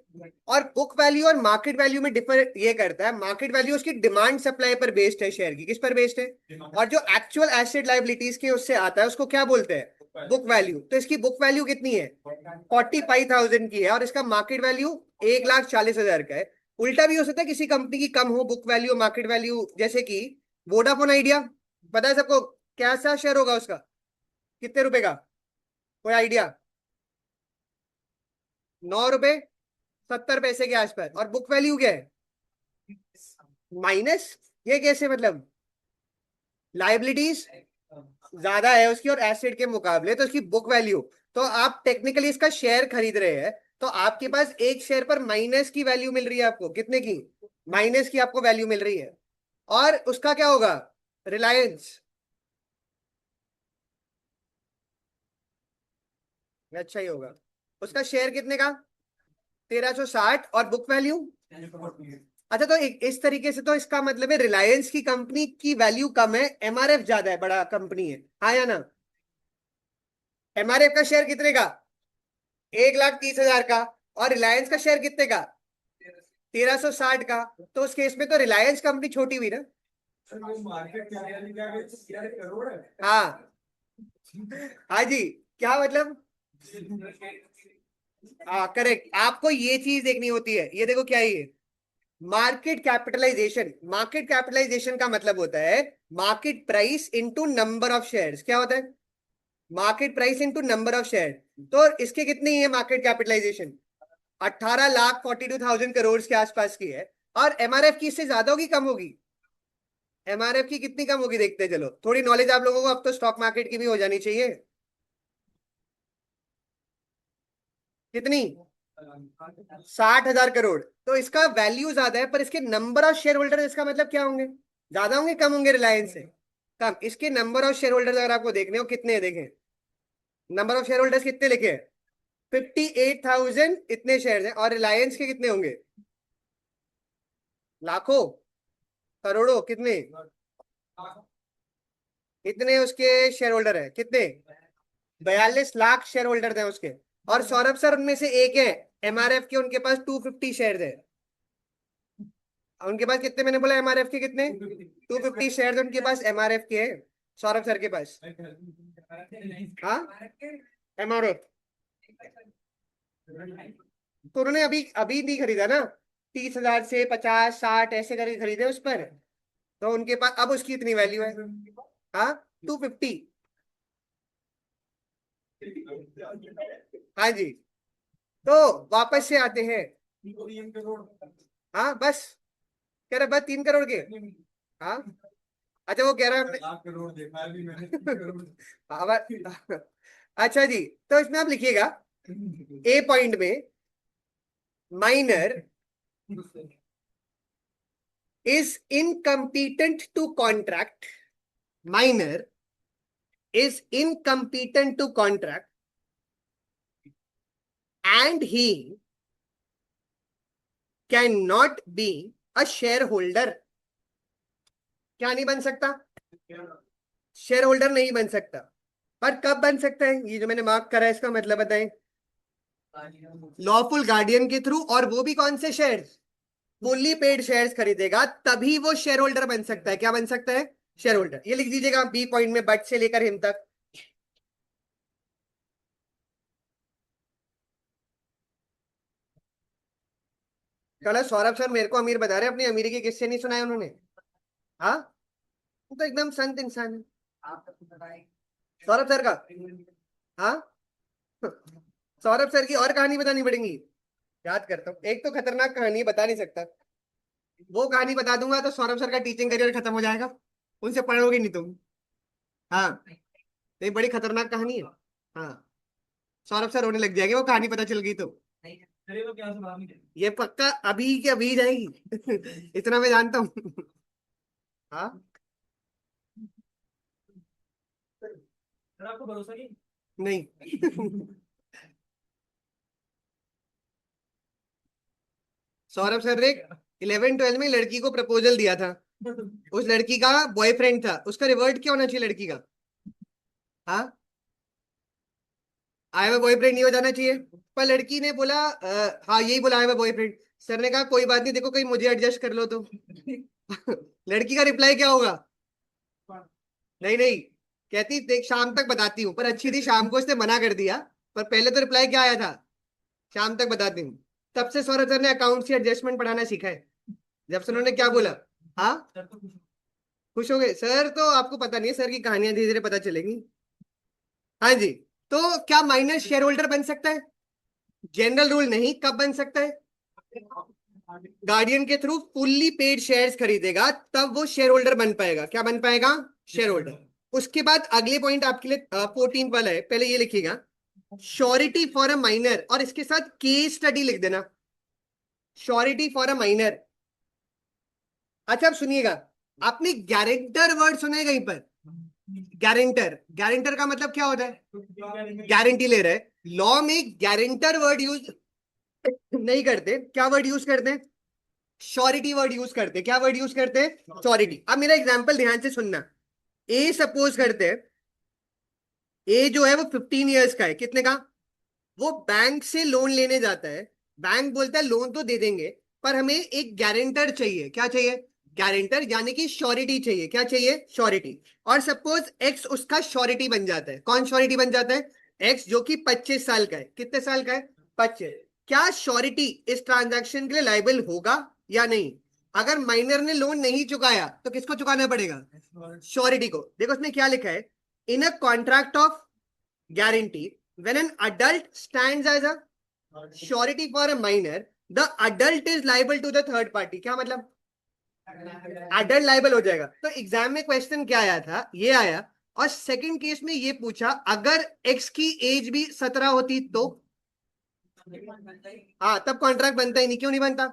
और बुक वैल्यू और मार्केट वैल्यू में डिफर ये करता है, मार्केट वैल्यू उसकी डिमांड सप्लाई पर बेस्ड है, शेयर की किस पर बेस्ड है, और जो एक्चुअल एसेट लायबिलिटीज के उससे आता है उसको क्या बोलते हैं? Book value. तो इसकी बुक वैल्यू कितनी है? 45,000 की है, और इसका मार्केट वैल्यू 1,40,000 का है। उल्टा भी हो सकता है, किसी कंपनी की कम हो बुक वैल्यू मार्केट वैल्यू, जैसे कि वोडाफोन आइडिया, पता है सबको कैसा शेयर होगा उसका, कितने रुपए का? कोई आइडिया? 9 रुपए 70 पैसे के आसपास, और बुक वैल्यू क्या है? माइनस। ये कैसे मतलब? लाइबिलिटीज ज्यादा है उसकी और एसेट के मुकाबले, तो उसकी बुक वैल्यू। तो आप टेक्निकली इसका शेयर खरीद रहे हैं, तो आपके पास एक शेयर पर माइनस की वैल्यू मिल रही है आपको, कितने की? माइनस की आपको वैल्यू मिल रही है। और उसका क्या होगा? रिलायंस, अच्छा ही होगा। उसका शेयर कितने का? 1,360, और बुक वैल्यू? अच्छा, तो इस तरीके से तो इसका मतलब है रिलायंस की कंपनी की वैल्यू कम है, एमआरएफ ज्यादा है, बड़ा कंपनी है, हाँ या ना? एमआरएफ का शेयर कितने का? 1,30,000 का। और रिलायंस का शेयर कितने का? 1,360 का। तो उस केस में तो रिलायंस कंपनी छोटी हुई ना। हाँ, हाँ जी, क्या मतलब? हाँ, करेक्ट। आपको ये चीज देखनी होती है, ये देखो क्या है ये, मार्केट कैपिटलाइजेशन। मार्केट कैपिटलाइजेशन का मतलब होता है market price into number of shares. क्या होता है? Market price into number of share. तो इसके कितनी है मार्केट कैपिटलाइजेशन? 18,42,000 करोड़ के आसपास की है। और एमआरएफ की इससे ज्यादा होगी कम होगी? एमआरएफ की कितनी कम होगी देखते हैं, चलो थोड़ी नॉलेज आप लोगों को अब तो स्टॉक मार्केट की भी हो जानी चाहिए। कितनी? 60,000 करोड़। तो इसका वैल्यू ज्यादा है, पर इसके नंबर ऑफ शेयर होल्डर, इसका मतलब क्या होंगे? ज्यादा होंगे कम होंगे रिलायंस से? कम। इसके नंबर ऑफ शेयर होल्डर अगर आपको देखने हो कितने हैं, देखें नंबर ऑफ शेयर होल्डर्स कितने लिखे हैं। 58,000 इतने शेयर हैं, और रिलायंस के कितने होंगे? लाखों? करोड़ों? कितने? इतने उसके शेयर होल्डर है कितने? 42 लाख शेयर होल्डर हैं उसके। और सौरभ सर उनमें से एक है, एमआरएफ के उनके पास 250 शेयर है। उनके पास कितने, मैंने बोला एमआरएफ के कितने? 250 शेयर उनके पास एमआरएफ के हैं, सौरभ सर के पास। हाँ, एमआरएफ तो उन्होंने अभी अभी नहीं खरीदा ना, 30,000 से 50 60 ऐसे करके खरीदे उस पर। तो उनके पास अब उसकी इतनी वैल्यू है। हाँ, 250। हाँ जी। तो वापस से आते हैं। हाँ बस, कह रहे बस 3 करोड़ के। हाँ, अच्छा वो कह रहा है हाँ, अच्छा जी। तो इसमें आप लिखिएगा ए पॉइंट में, minor is incompetent to contract, minor is incompetent to contract, and he cannot be a shareholder. क्या नहीं बन सकता? शेयर होल्डर नहीं बन सकता। पर कब बन सकता है? ये जो मैंने मार्क करा है इसका मतलब बताएं। लॉफुल गार्डियन के थ्रू, और वो भी कौन से शेयर्स? फुल्ली पेड शेयर्स खरीदेगा तभी वो शेयर होल्डर बन सकता है। क्या बन सकता है? Share holder. ये लिख दीजिएगा बी पॉइंट में, बट से लेकर हिम तक। कल सौरभ सर मेरे को अमीर बता रहे हैं, अपनी अमीरी के किस्से नहीं सुनाए उन्होंने। हाँ, वो तो एकदम संत इंसान है। सौरभ सर का? हाँ, सौरभ सर की और कहानी बतानी पड़ेगी। याद करता हूँ, एक तो खतरनाक कहानी बता नहीं सकता, वो कहानी बता दूंगा तो सौरभ सर का टीचिंग करियर खत्म हो जाएगा, उनसे पढ़ोगे नहीं तुम। हाँ, ये बड़ी खतरनाक कहानी है। हाँ, सौरभ सर रोने लग जाएंगे वो कहानी पता चल गई तो। ये पक्का अभी के अभी जाएगी। इतना मैं जानता हूँ। हाँ, आपको भरोसा नहीं? सौरभ सर ने 11 12 में लड़की को प्रपोजल दिया था, उस लड़की का बॉयफ्रेंड था, उसका रिवर्ट क्या होना चाहिए लड़की का? हाँ, आई हैव बॉयफ्रेंड नहीं हो जाना चाहिए? पर लड़की ने बोला हाँ यही बोला, आई हैव बॉयफ्रेंड। सर ने कहा कोई बात नहीं, देखो कहीं मुझे एडजस्ट कर लो तो। लड़की का रिप्लाई क्या होगा? नहीं नहीं, कहती देख शाम तक बताती हूँ, पर अच्छी थी, शाम को इसने मना कर दिया। पर पहले तो रिप्लाई क्या आया था? शाम तक बताती हूँ। तब से सौरभ सर ने अकाउंट से एडजस्टमेंट पढ़ाना सीखा है। जब से उन्होंने क्या बोला, हाँ, खुश हो गए सर। तो आपको पता नहीं है, सर की कहानियां धीरे धीरे पता चलेंगी। हाँ जी। तो क्या माइनर शेयर होल्डर बन सकता है? जनरल रूल नहीं, कब बन सकता है? गार्डियन के थ्रू फुल्ली पेड शेयर्स खरीदेगा तब वो शेयर होल्डर बन पाएगा। क्या बन पाएगा? Share holder. उसके बाद अगले पॉइंट आपके लिए 14 वाला है, पहले ये लिखिएगा, श्योरिटी फॉर अ माइनर, और इसके साथ केस स्टडी लिख देना, श्योरिटी फॉर अ माइनर। अच्छा अब सुनिएगा, आपने गारंटर वर्ड सुना है कहीं पर? गारंटर, गारंटर का मतलब क्या होता है? गारंटी ले रहा है। लॉ में गारंटर वर्ड यूज नहीं करते, क्या वर्ड यूज करते हैं? श्योरिटी वर्ड यूज करते हैं। क्या वर्ड यूज करते हैं? श्योरिटी। अब मेरा एग्जांपल ध्यान से सुनना। ए सपोज करते हैं, ए जो है वो 15 ईयर्स का है। कितने का? वो बैंक से लोन लेने जाता है, बैंक बोलता है लोन तो दे देंगे, पर हमें एक गारंटर चाहिए। क्या चाहिए? गारंटर, यानी कि श्योरिटी चाहिए। क्या चाहिए? श्योरिटी। और सपोज एक्स उसका श्योरिटी बन जाता है। कौन श्योरिटी बन जाता है? एक्स, जो कि 25 साल का है। कितने साल का है? 25। क्या श्योरिटी इस ट्रांजैक्शन के लिए लाइबल होगा या नहीं? अगर माइनर ने लोन नहीं चुकाया तो किसको चुकाना पड़ेगा? श्योरिटी को। देखो उसने क्या लिखा है, in a contract of guarantee when an adult stands as a surety for a minor, the adult is liable to the third party। क्या मतलब? अडल्ट लाइबल हो जाएगा। तो एग्जाम में क्वेश्चन क्या आया था? ये आया। और सेकंड केस में ये पूछा, अगर एक्स की एज भी 17 होती तो? हाँ, तब कॉन्ट्रैक्ट बनता ही नहीं। क्यों नहीं बनता?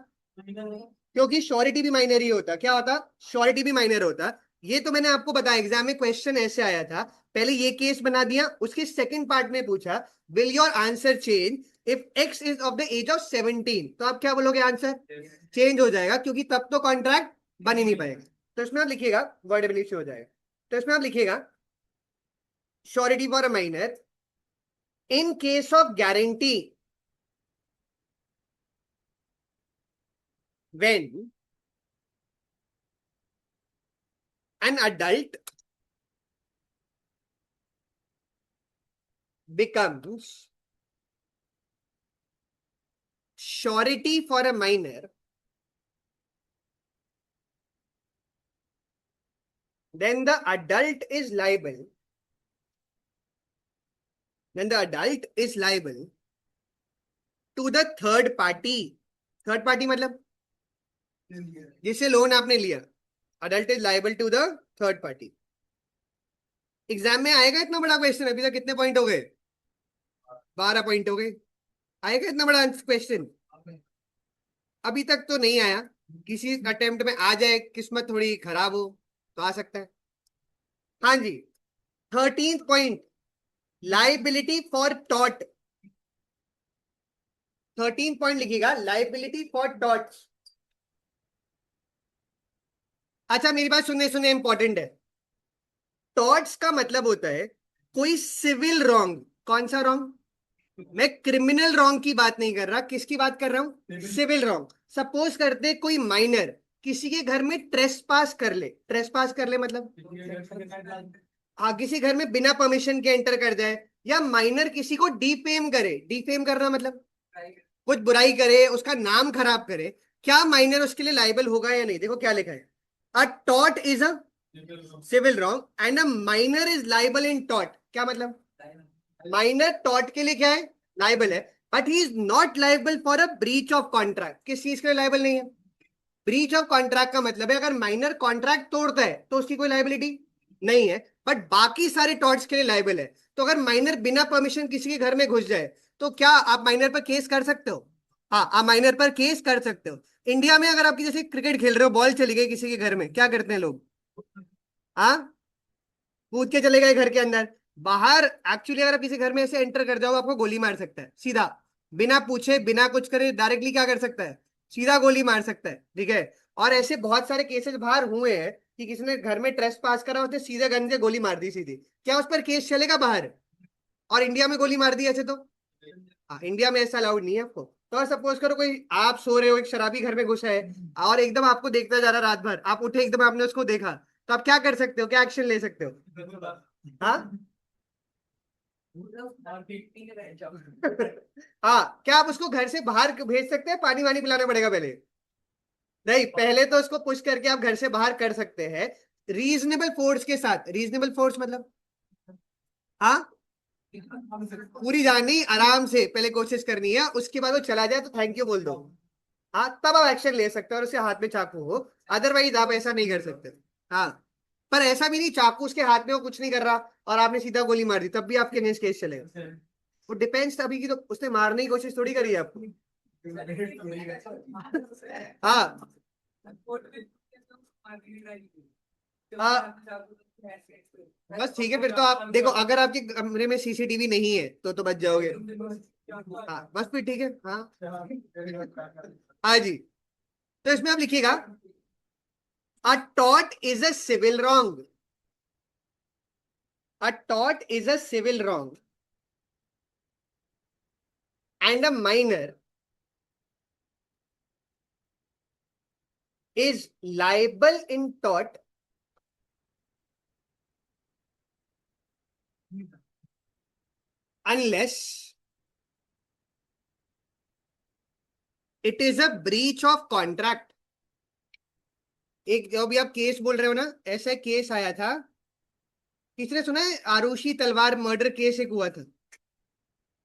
क्योंकि श्योरिटी भी माइनर ही होता। क्या होता? श्योरिटी भी माइनर होता। ये तो मैंने आपको बताया, एग्जाम में क्वेश्चन ऐसे आया था। पहले ये केस बना दिया, उसके सेकंड पार्ट में पूछा, will your answer change if X is of the age of 17? तो आप क्या बोलोगे? आंसर चेंज हो जाएगा, क्योंकि तब तो कॉन्ट्रैक्ट बन ही नहीं पाएगा। तो इसमें आप लिखिएगा, वर्ड एबिलिटी हो जाएगा। तो इसमें आप लिखिएगा, surety for a minor in case of guarantee when an adult becomes surety for a minor, then the adult is liable. Then the adult is liable to the third party. Third party मतलब जिससे loan आपने लिया, adult is liable to the third party. Exam में आएगा इतना बड़ा question? अभी तक कितने पॉइंट हो गए? 12 पॉइंट हो गए। आएगा इतना बड़ा क्वेश्चन? अभी तक तो नहीं आया। किसी अटेम्प्ट में आ जाए, किस्मत थोड़ी खराब हो तो आ सकता है। हाँ जी। 13th point, liability for taught. 13 point लिखिएगा, लाइबिलिटी फॉर टॉट। अच्छा मेरी बात सुनने सुनने, इंपॉर्टेंट है। टॉर्ट्स का मतलब होता है कोई सिविल रॉन्ग। कौन सा रॉन्ग? मैं क्रिमिनल रॉन्ग की बात नहीं कर रहा, किसकी बात कर रहा हूं? Civil wrong. सपोज करते कोई माइनर किसी के घर में ट्रेस पास कर ले। ट्रेस पास कर ले मतलब, हाँ, किसी घर में बिना परमिशन के एंटर कर जाए, या माइनर किसी को डिफेम करे। डिफेम करना मतलब कुछ बुराई करे, उसका नाम खराब करे। क्या माइनर उसके लिए लाइबल होगा या नहीं? देखो क्या लिखा है, अ taught is a civil wrong and a minor is liable in taught. क्या मतलब? माइनर टॉट के लिए क्या है? लाइबल है, but he is not liable for a breach of contract. किस चीज के लिए लाइबल नहीं है? ब्रीच ऑफ कॉन्ट्रैक्ट का मतलब है अगर माइनर कॉन्ट्रैक्ट तोड़ता है तो उसकी कोई लाइबिलिटी नहीं है, बट बाकी सारे टॉर्ट्स के लिए लाइबल है। तो अगर माइनर बिना परमिशन किसी के घर में घुस जाए तो क्या आप माइनर पर केस कर सकते हो? हाँ, आप माइनर पर केस कर सकते हो। इंडिया में अगर आप जैसे क्रिकेट खेल रहे हो, बॉल चली गई किसी के घर में, क्या करते हैं लोग? हाँ, कूद के चले गए घर के अंदर। बाहर एक्चुअली अगर आप किसी घर में ऐसे एंटर कर जाओ, आपको गोली मार सकता है सीधा, बिना पूछे बिना कुछ करे डायरेक्टली क्या कर सकता है? सीधा गोली मार सकता है, ठीक है। और ऐसे बहुत सारे केसेस बाहर हुए हैं कि किसी ने घर में ट्रेस पास करा, उसने सीधे गन से गोली मार दी सीधी। क्या उस पर केस चलेगा बाहर? और इंडिया में गोली मार दी ऐसे तो? हाँ, इंडिया में ऐसा अलाउड नहीं है आपको। तो सपोज करो कोई, आप सो रहे हो, एक शराबी घर में घुसा है और एकदम आपको देखता जा रहा रात भर, आप उठे एकदम आपने उसको देखा, तो आप क्या कर सकते हो? क्या एक्शन ले सकते हो? हाँ। हाँ, क्या आप उसको घर से बाहर भेज सकते हैं? पानी वानी पिलाना पड़ेगा पहले? नहीं, पहले तो उसको पुश करके आप घर से बाहर कर सकते हैं, रीजनेबल फोर्स के साथ। रीजनेबल फोर्स मतलब, हाँ, पूरी जान नहीं, आराम से पहले कोशिश करनी है, उसके बाद वो चला जाए तो थैंक यू बोल दो। हाँ, तब आप एक्शन ले सकते हो और उसके हाथ में चाकू हो। अदरवाइज आप ऐसा नहीं कर सकते। हाँ, पर ऐसा भी नहीं चाकू उसके हाथ में, वो कुछ नहीं कर रहा और आपने सीधा गोली मार दी, तब भी आपके अगेंस्ट केस चलेगा। वो डिपेंड्स, अभी की तो उसने मारने की कोशिश थोड़ी करी है आपको। हाँ। हाँ, बस ठीक है, फिर तो आप देखो, अगर आपके कमरे में सीसीटीवी नहीं है तो बच जाओगे। हाँ बस फिर ठीक है। हाँ। हाँ जी। तो इसमें आप लिखिएगा, अ taught is a civil wrong. A taught is a civil wrong and a minor is liable in taught unless it is a breach of contract. एक जो भी आप केस बोल रहे हो ना, ऐसा केस आया था, किसने सुना है? आरुषि तलवार मर्डर केस एक हुआ था।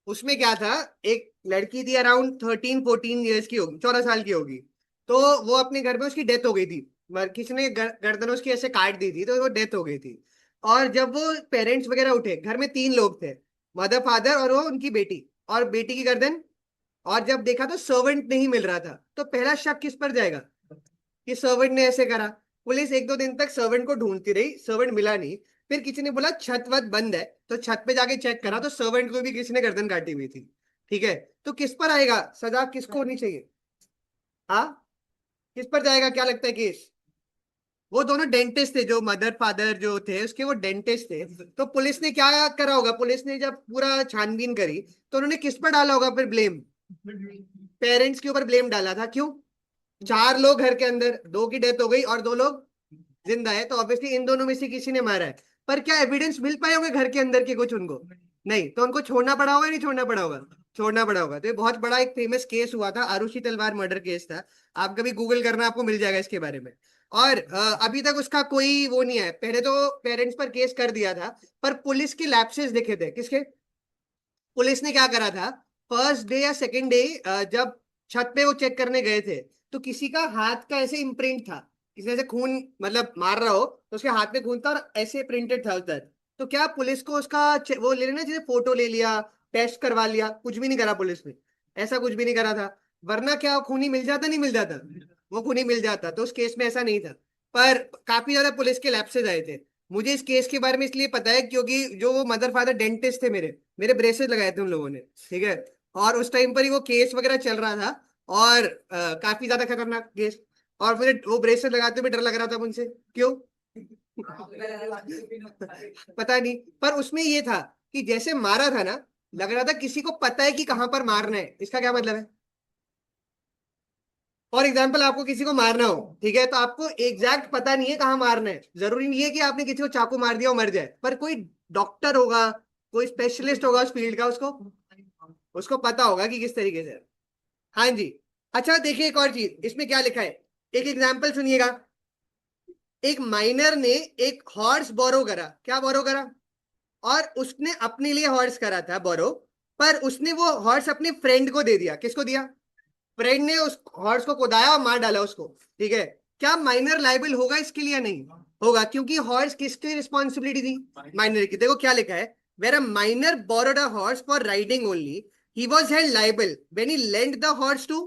उसमें क्या था, एक लड़की थी, अराउंड 13-14 ईयर्स की होगी, 14 साल की होगी। तो वो अपने घर में, उसकी डेथ हो गई थी। किसी ने गर्दन उसकी ऐसे काट दी थी, तो वो डेथ हो गई थी। और जब वो पेरेंट्स वगैरह उठे, घर में 3 लोग थे, मदर फादर और वो उनकी बेटी, और बेटी की गर्दन। और जब देखा तो सर्वेंट नहीं मिल रहा था, तो पहला शक किस पर जाएगा? कि सर्वेंट ने ऐसे करा। पुलिस 1-2 दिन तक सर्वेंट को ढूंढती रही, सर्वेंट मिला नहीं। फिर किसी ने बोला छत वत बंद है, तो छत पे जाके चेक करा तो सर्वेंट को भी किसी ने गर्दन काटी हुई थी। ठीक है, तो किस पर आएगा सजा, किसको होनी चाहिए? हाँ, किस पर जाएगा, क्या लगता है केस? वो दोनों डेंटिस्ट थे, जो मदर फादर जो थे उसके, वो डेंटिस्ट थे। तो पुलिस ने क्या करा होगा, पुलिस ने जब पूरा छानबीन करी तो उन्होंने किस पर डाला होगा फिर ब्लेम? पेरेंट्स के ऊपर ब्लेम डाला था। क्यों? 4 लोग घर के अंदर, 2 की डेथ हो गई और 2 लोग जिंदा है, तो ऑब्वियसली इन दोनों में से किसी ने मारा है। पर क्या एविडेंस मिल पाए होंगे घर के अंदर के कुछ उनको? नहीं, तो उनको छोड़ना पड़ा होगा, नहीं छोड़ना पड़ा होगा? छोड़ना पड़ा होगा। तो ये बहुत बड़ा एक फेमस केस हुआ था, आरुषि तलवार मर्डर केस था। आप कभी गूगल करना, आपको मिल जाएगा इसके बारे में। और अभी तक उसका कोई वो नहीं है। पहले तो पेरेंट्स पर केस कर दिया था, पर पुलिस के लैप्सेस दिखे थे। किसके? पुलिस ने क्या करा था, फर्स्ट डे या सेकंड डे जब छत पे वो चेक करने गए थे, तो किसी का हाथ का ऐसे इम्प्रिंट था, किसी ने ऐसे खून मतलब मार रहा हो तो उसके हाथ में खून था और ऐसे प्रिंटेड था उधर। तो क्या पुलिस को उसका वो ले लेना, जैसे फोटो ले लिया, टेस्ट करवा लिया? कुछ भी नहीं करा पुलिस ने, ऐसा कुछ भी नहीं करा था। वरना क्या खूनी मिल जाता, नहीं मिल जाता? वो खूनी मिल जाता। तो उस केस में ऐसा नहीं था, पर काफी ज्यादा पुलिस के लैप्सेस आए थे। मुझे इस केस के बारे में इसलिए पता है क्योंकि जो वो मदर फादर डेंटिस्ट थे, मेरे मेरे ब्रेसेस लगाए थे उन लोगों ने, ठीक है। और उस टाइम पर ही वो केस वगैरह चल रहा था, और काफी ज्यादा खतरनाक केस। और मुझे वो ब्रेसलेट लगाते हुए डर लग रहा था मुझसे। क्यों? पता नहीं, पर उसमें ये था कि जैसे मारा था ना, लग रहा था किसी को पता है कि कहां पर मारना है। इसका क्या मतलब है? फॉर एग्जाम्पल, आपको किसी को मारना हो, ठीक है, तो आपको एग्जैक्ट पता नहीं है कहाँ मारना है। जरूरी नहीं है कि आपने किसी को चाकू मार दिया और मर जाए, पर कोई डॉक्टर होगा, कोई स्पेशलिस्ट होगा उस फील्ड का, उसको उसको पता होगा कि किस तरीके से। हाँ जी। अच्छा देखिए, एक और चीज इसमें क्या लिखा है, एक एग्जाम्पल सुनिएगा। एक माइनर ने एक हॉर्स बोरो करा। क्या बोरो करा? और उसने अपने लिए हॉर्स करा था बोरो, पर उसने वो हॉर्स अपने फ्रेंड को दे दिया। किसको दिया? फ्रेंड ने उस हॉर्स को कुदाया और मार डाला उसको, ठीक है। क्या माइनर लाइबल होगा इसके लिए? नहीं होगा, क्योंकि हॉर्स किसकी रिस्पॉन्सिबिलिटी थी? माइनर की। देखो क्या लिखा है, where a minor borrowed a horse for riding only, he was held liable when he lent the horse to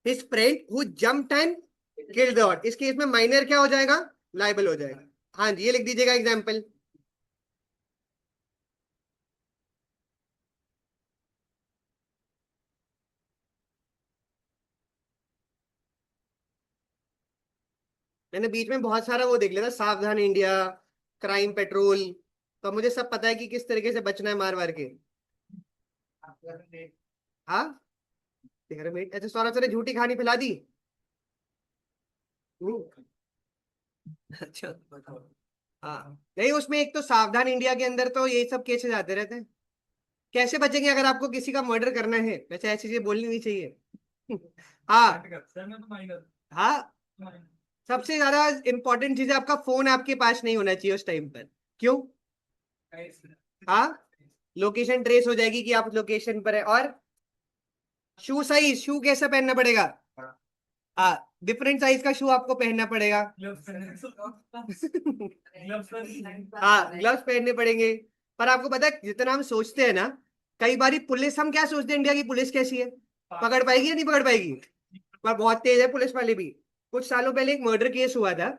his friend who jumped and killed the horse. इस केस में minor क्या हो जाएगा? लाइबल हो जाएगा। हाँ जी, ये लिख दीजिएगा एग्जाम्पल। मैंने बीच में बहुत सारा वो देख लिया था, सावधान इंडिया, क्राइम पेट्रोल, तो मुझे सब पता है कि किस तरीके से बचना है मार वार के। हाँ, तेरे में अच्छा सौरभ सर ने झूठी कहानी फैला दी। हम्म, अच्छा। हाँ नहीं, उसमें एक तो सावधान इंडिया के अंदर तो ये सब केसेस आते रहते हैं। कैसे बचेंगे अगर आपको किसी का मर्डर करना है? वैसे ऐसी चीजें बोलनी नहीं चाहिए। हाँ। हाँ, सबसे ज्यादा इंपॉर्टेंट चीज है आपका फोन आपके पास नहीं होना चाहिए उस टाइम पर। क्यों? हाँ, लोकेशन ट्रेस हो जाएगी कि आप लोकेशन पर है। और शू साइज, शू कैसा पहनना पड़ेगा? हाँ, डिफरेंट साइज का शू आपको पहनना पड़ेगा। हाँ, ग्लव्स पहनने पड़ेंगे। पर आपको पता है जितना हम सोचते हैं ना, कई बार पुलिस, हम क्या सोचते हैं इंडिया की पुलिस कैसी है, पकड़ पाएगी या नहीं पकड़ पाएगी? पर बहुत तेज है पुलिस वाले भी। कुछ सालों पहले एक मर्डर केस हुआ था,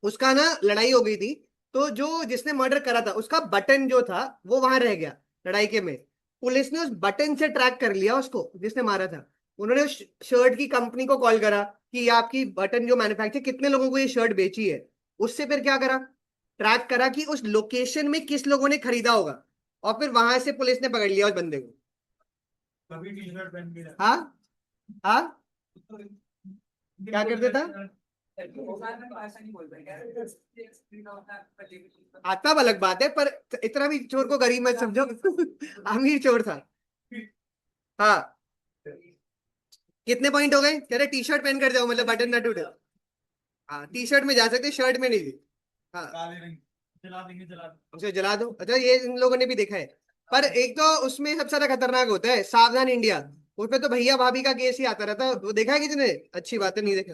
उसका ना लड़ाई हो गई थी। तो जो जिसने मर्डर करा था उसका बटन जो था वो वहां रह गया लड़ाई के में। पुलिस ने उस बटन से ट्रैक कर लिया उसको जिसने मारा था। उन्होंने उस शर्ट की कंपनी को कॉल करा कि ये आपकी बटन जो मैन्युफैक्चर, कितने लोगों को ये शर्ट बेची है। उससे फिर क्या करा, ट्रैक करा कि उस लोकेशन में किस लोगों ने खरीदा होगा, और फिर वहां से पुलिस ने पकड़ लिया उस बंदे को। हाँ। हाँ, क्या करते था? आता अलग बात है, पर इतना भी चोर को गरीब मत समझो। अमीर चोर था। हाँ। कितने पॉइंट हो गए? कह रहे टी शर्ट पहन कर जाओ, मतलब बटन ना टूटे। हाँ, टी शर्ट में जा सकते, शर्ट में नहीं। हाँ, उसे जला दो। अच्छा, ये इन लोगों ने भी देखा है। पर एक तो उसमें सबसे ज्यादा खतरनाक होता है सावधान इंडिया। उसमें तो भैया भाभी का केस ही आता रहता है। वो देखा है कितने? अच्छी बात है, नहीं देखा।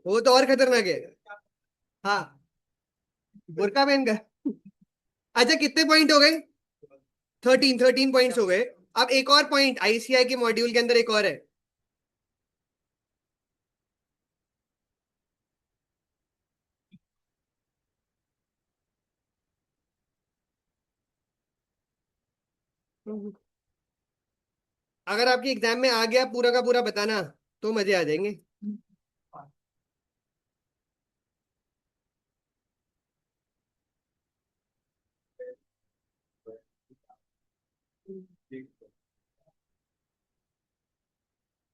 वो तो और खतरनाक है। हाँ, बुरका पहन कर। अच्छा, कितने पॉइंट हो गए? 13 पॉइंट्स हो गए। अब एक और पॉइंट आईसीआई के मॉड्यूल के अंदर एक और है। अगर आपके एग्जाम में आ गया पूरा का पूरा बताना, तो मजे आ जाएंगे।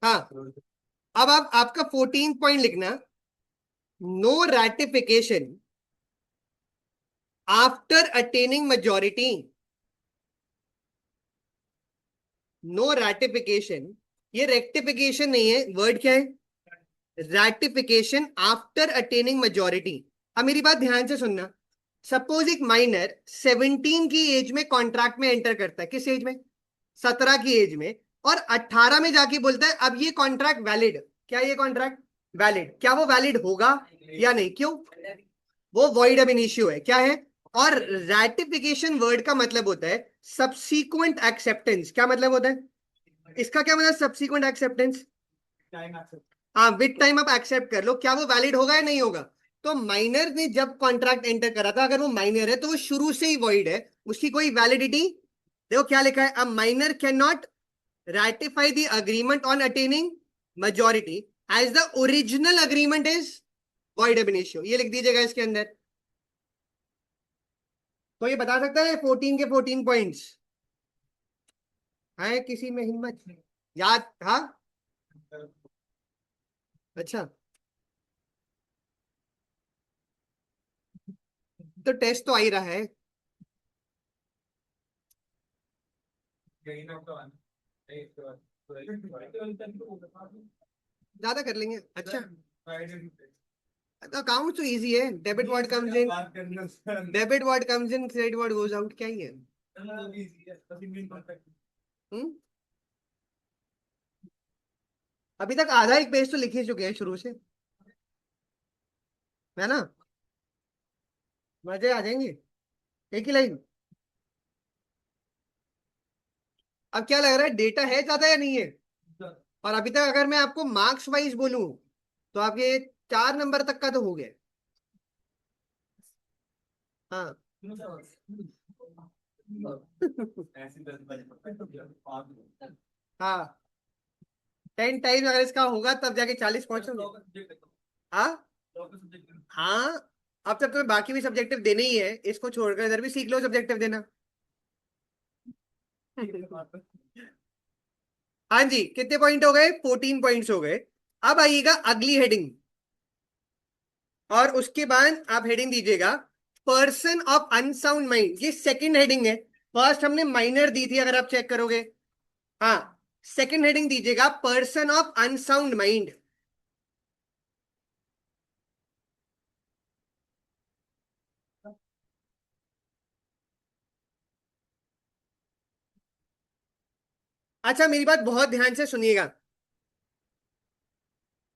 हाँ, अब आप आपका 14 पॉइंट लिखना। No ratification after attaining majority. No ratification, ये रेक्टिफिकेशन नहीं है, वर्ड क्या है? Ratification after attaining majority. अब मेरी बात ध्यान से सुनना। सपोज एक माइनर 17 की एज में कॉन्ट्रैक्ट में एंटर करता है। किस एज में? 17 की एज में। और 18 में जाके बोलता है अब ये कॉन्ट्रैक्ट वैलिड। क्या ये कॉन्ट्रैक्ट वैलिड? क्या वो वैलिड होगा या नहीं? क्यों? वो वॉइड अब इनिशियो है, क्या है? और रैटिफिकेशन वर्ड का मतलब होता है सब्सीक्वेंट एक्सेप्टेंस। क्या मतलब होता है इसका? क्या मतलब सब्सीक्वेंट एक्सेप्टेंस? हाँ, विद टाइम आप एक्सेप्ट कर लो, क्या वो वैलिड होगा या नहीं होगा। तो माइनर ने जब कॉन्ट्रैक्ट एंटर करा था, अगर वो माइनर है तो वो शुरू से ही वॉइड है, उसकी कोई वैलिडिटी। देखो क्या लिखा है, a minor can not ratify the agreement on attaining majority as the original agreement is void ab initio। ये लिख दीजिएगा इसके अंदर। तो ये बता सकता है 14 के 14 पॉइंट्स है किसी में हिम्मत याद? हाँ, अच्छा, तो टेस्ट तो आ ही रहा है। ज्यादा कर लेंगे, अच्छा। अकाउंट तो इजी है, debit word comes in, debit word comes in, credit word goes out, क्या ही है। हम्म। अभी तक आधा एक पेज तो लिख ही चुके हैं शुरू से, है ना। मजे आ जाएंगे, एक ही लाइन। अब क्या लग रहा है, डेटा है ज्यादा या नहीं है? और अभी तक अगर मैं आपको मार्क्स वाइज बोलूं तो आपके 4 नंबर तक का तो हो गया। हाँ। हाँ, 10 टाइम अगर इसका होगा तब जाके 40 पहुंचोगे। हाँ। हाँ, अब तक तुम्हें बाकी भी सब्जेक्टिव देने ही है, इसको छोड़कर इधर भी सीख लो सब्जेक्टिव देना। हाँ जी, कितने पॉइंट हो गए? 14 पॉइंट्स हो गए। अब आइएगा अगली हेडिंग, और उसके बाद आप हेडिंग दीजिएगा पर्सन ऑफ अनसाउंड माइंड। ये सेकंड हेडिंग है, फर्स्ट हमने माइनर दी थी अगर आप चेक करोगे। हाँ, सेकंड हेडिंग दीजिएगा पर्सन ऑफ अनसाउंड माइंड। अच्छा, मेरी बात बहुत ध्यान से सुनिएगा।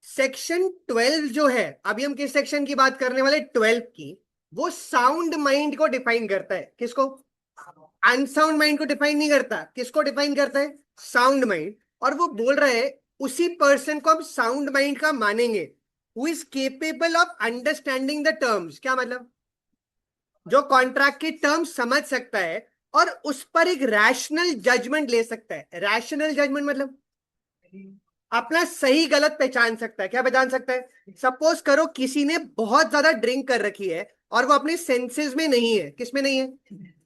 सेक्शन 12 जो है, अभी हम किस सेक्शन की बात करने वाले, 12 की। वो साउंड माइंड को डिफाइन करता है, किसको? अनसाउंड माइंड को डिफाइन नहीं करता, किसको डिफाइन करता है? Sound mind. और वो बोल रहे हैं उसी पर्सन को हम साउंड माइंड का मानेंगे who is capable of understanding the terms. क्या मतलब? जो कॉन्ट्रैक्ट के टर्म्स समझ सकता है और उस पर एक रैशनल जजमेंट ले सकता है। रैशनल जजमेंट मतलब अपना सही गलत पहचान सकता है। क्या पहचान सकता है? सपोज करो किसी ने बहुत ज्यादा ड्रिंक कर रखी है और वो अपने सेंसेस में नहीं है। किस में नहीं है?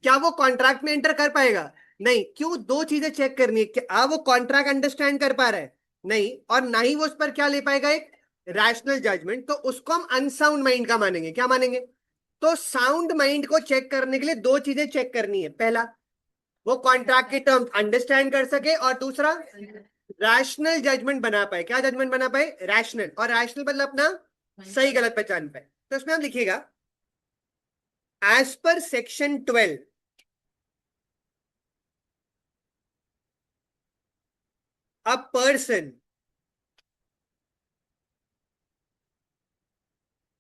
क्या वो कॉन्ट्रैक्ट में एंटर कर पाएगा? नहीं। क्यों? दो चीजें चेक करनी है, क्या वो कॉन्ट्रैक्ट अंडरस्टैंड कर पा रहा है? नहीं। और ना ही वो उस पर क्या ले पाएगा, एक रैशनल जजमेंट। तो उसको हम अनसाउंड माइंड का मानेंगे। क्या मानेंगे? तो साउंड माइंड को चेक करने के लिए दो चीजें चेक करनी है। पहला, वो कॉन्ट्रैक्ट के टर्म्स अंडरस्टैंड कर सके, और दूसरा रैशनल जजमेंट बना पाए। क्या जजमेंट बना पाए? रैशनल। और रैशनल मतलब अपना सही गलत पहचान पाए। तो इसमें आप लिखिएगा as per section 12 a person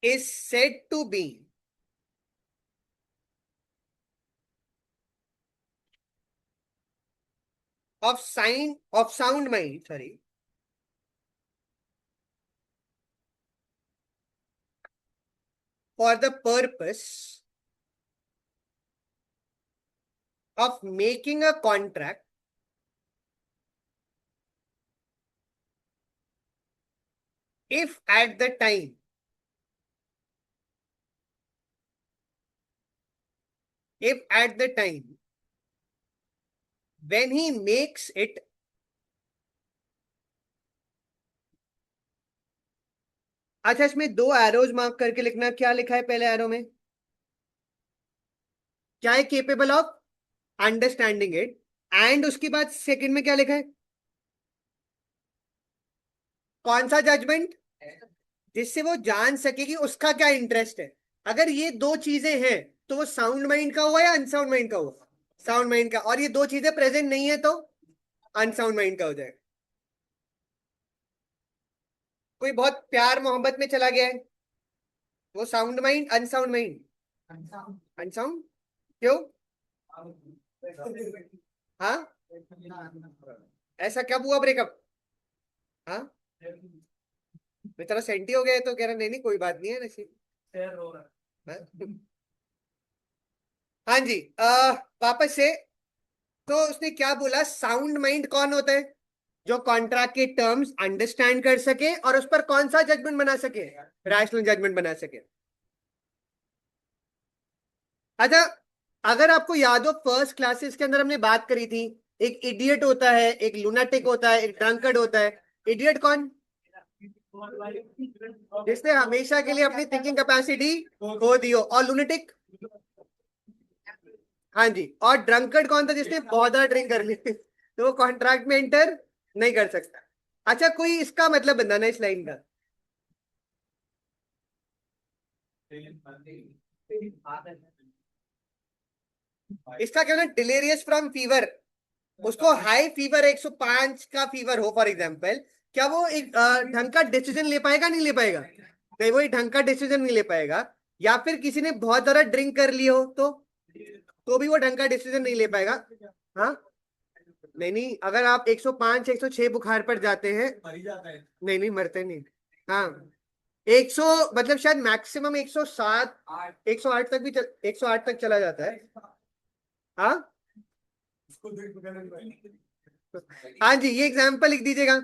is said to be of sound mind, sorry, for the purpose of making a contract if at the time, if at the time when he makes it, अच्छा इसमें दो arrows mark करके लिखना। क्या लिखा है पहले arrow में? क्या है? Capable of understanding it. And उसके बाद सेकंड में क्या लिखा है? कौन सा जजमेंट? जिससे वो जान सके कि उसका क्या इंटरेस्ट है। अगर ये दो चीजें हैं तो वो साउंड माइंड का हुआ या अनसाउंड माइंड का हुआ? साउंड माइंड का। और ये दो चीजें प्रेजेंट नहीं है तो अनसाउंड माइंड का हो जाएगा। कोई बहुत प्यार मोहब्बत में चला गया है, वो sound mind, unsound mind? Unsound. क्यों? हाँ, ऐसा कब हुआ ब्रेकअप? हाँ, बेचारा सेंटी हो गया है तो कह रहा नहीं नहीं कोई बात नहीं है नसीब। हाँ? हाँ जी, वापस से। तो उसने क्या बोला, साउंड माइंड कौन होता है? जो कॉन्ट्रैक्ट के टर्म्स अंडरस्टैंड कर सके और उस पर कौन सा जजमेंट बना सके, रैशनल जजमेंट बना सके। अच्छा, अगर आपको याद हो फर्स्ट क्लासेस के अंदर हमने बात करी थी, एक इडियट होता है, एक लुनाटिक होता है, एक ड्रंकर्ड होता है। इडियट कौन? जिसने हमेशा के लिए अपनी थिंकिंग कैपेसिटी खो दी हो। और लुनाटिक? हाँ जी। और ड्रंकर्ड कौन था? जिसने बहुत ज्यादा ड्रिंक कर ली तो वो कॉन्ट्रैक्ट में एंटर नहीं कर सकता। अच्छा, कोई इसका मतलब बनाना इस लाइन का। इसका क्या होना, डिलेरियस फ्रॉम फीवर। उसको हाई फीवर, 105 का फीवर हो फॉर एग्जाम्पल, क्या वो एक ढंग का डिसीजन ले पाएगा? नहीं ले पाएगा। कहीं वो ढंग का डिसीजन नहीं ले पाएगा। या फिर किसी ने बहुत ज्यादा ड्रिंक कर ली हो तो भी वो ढंग का डिसीजन नहीं ले पाएगा। हाँ, नहीं नहीं, अगर आप 105 106 बुखार पर जाते हैं, नहीं नहीं मरते नहीं। हाँ, 100, मतलब शायद मैक्सिमम 107 108 तक भी 108 तक चला जाता है। हाँ हाँ जी, ये एग्जाम्पल लिख दीजिएगा।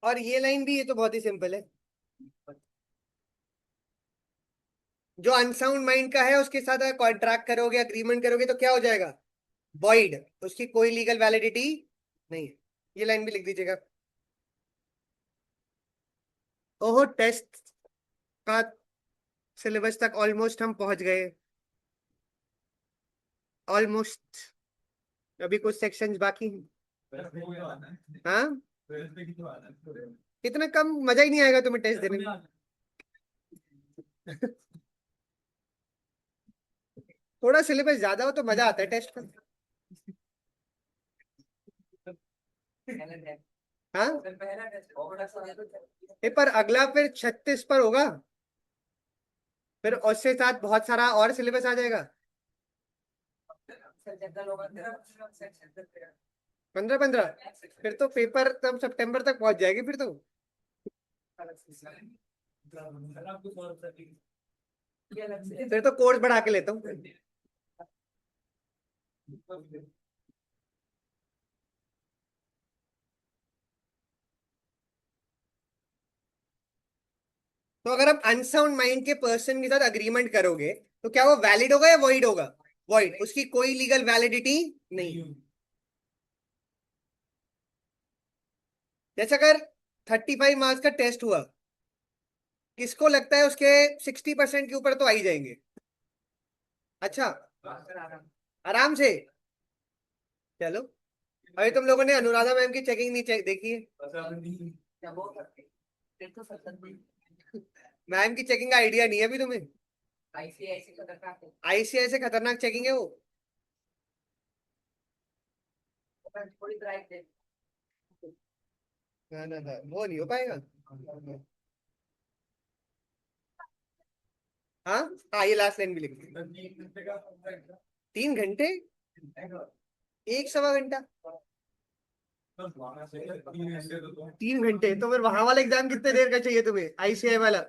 और ये लाइन भी, ये तो बहुत ही सिंपल है। जो अनसाउंड माइंड का है उसके साथ अगर कॉन्ट्रैक्ट करोगे, अग्रीमेंट करोगे तो क्या हो जाएगा? वॉइड। उसकी कोई लीगल वैलिडिटी नहीं है। ये लाइन भी लिख दीजिएगा। ओहो, टेस्ट का सिलेबस तक ऑलमोस्ट हम पहुंच गए। ऑलमोस्ट। अभी कुछ सेक्शंस बाकी हैं। हाँ, इतना कम मजा ही नहीं आएगा तुम्हें टेस्ट देने में। थोड़ा सिलेबस ज्यादा हो तो मजा आता है टेस्ट में। हाँ, पर अगला फिर 36 पर होगा। फिर उसके साथ बहुत सारा और सिलेबस आ जाएगा। 15 15। फिर तो पेपर तब सितंबर तक पहुंच जाएगी फिर तो। फिर तो कोर्स बढ़ा के लेता हूँ। तो अगर आप अनसाउंड माइंड के पर्सन के साथ अग्रीमेंट करोगे तो क्या वो वैलिड होगा या वॉइड होगा? वॉइड। उसकी कोई लीगल वैलिडिटी नहीं। जैसे अगर 35 मार्क्स का टेस्ट हुआ, किसको लगता है उसके 60% के ऊपर तो आ ही जाएंगे? अच्छा, आराम से। चलो, अभी तुम लोगों ने अनुराधा मैम की चेकिंग नहीं देखी है? मैम की चेकिंग का आइडिया नहीं है अभी तुम्हें? आईसीआई से खतरनाक चेकिंग है वो। ना ना ना, वो नहीं हो पाएगा। हाँ हाँ, ये लास्ट लाइन भी लिख दी। 3 घंटे? 1 सवा घंटा? 3 घंटे तो फिर वहां वाला एग्जाम कितने देर का चाहिए तुम्हें, आईसीआई वाला?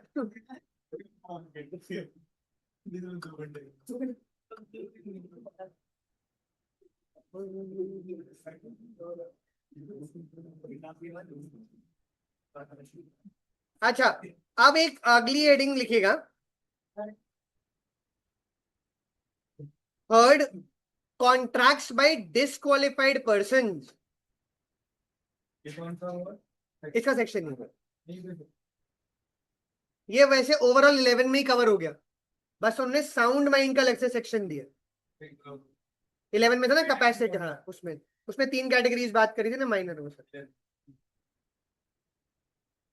अच्छा, अब एक अगली हेडिंग लिखेगा, third, contracts by disqualified person. इसका सेक्शन नहीं। ये वैसे ओवरऑल 11 में ही कवर हो गया, बस उन्होंने साउंड माइंड का अलग से सेक्शन दिया। 11 में था ना कैपेसिटी, हाँ उसमें उसमें 3 कैटेगरीज बात करी थी ना, माइनर हो सकते हैं।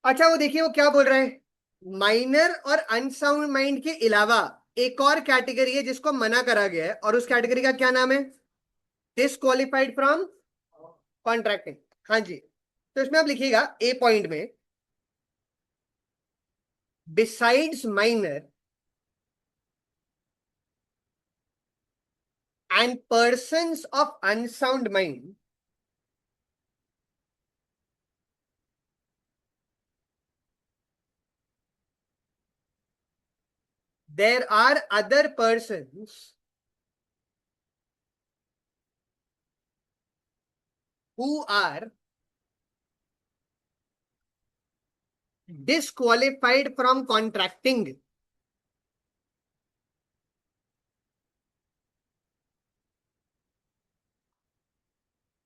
अच्छा वो देखिए वो क्या बोल रहा है, माइनर और अनसाउंड माइंड के अलावा एक और कैटेगरी है जिसको मना करा गया है, और उस कैटेगरी का क्या नाम है, डिसक्वालिफाइड फ्रॉम कॉन्ट्रैक्टिंग। हाँ जी, तो इसमें आप लिखिएगा ए पॉइंट में, besides minor and persons of unsound mind, there are other persons who are disqualified from contracting।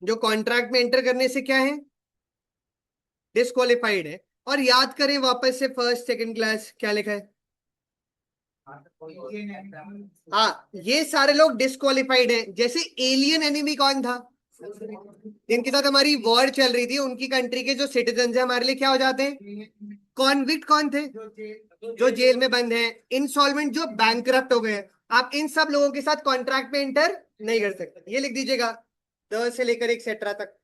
जो कॉन्ट्रैक्ट में एंटर करने से क्या है, डिस्क्वालिफाइड है। और याद करें वापस से फर्स्ट सेकंड क्लास क्या लिखा है, हाँ ये सारे लोग डिस्क्वालिफाइड हैं। जैसे एलियन एनिमी कौन था, जिनके साथ हमारी वॉर चल रही थी, उनकी कंट्री के जो सिटीजन है हमारे लिए क्या हो जाते हैं, कॉन्विक्ट कौन थे, जो जेल में बंद हैं, इंसॉल्वेंट जो बैंकरप्ट हो गए हैं। आप इन सब लोगों के साथ कॉन्ट्रैक्ट में एंटर नहीं कर सकते, ये लिख दीजिएगा, द से लेकर एक्सेट्रा तक।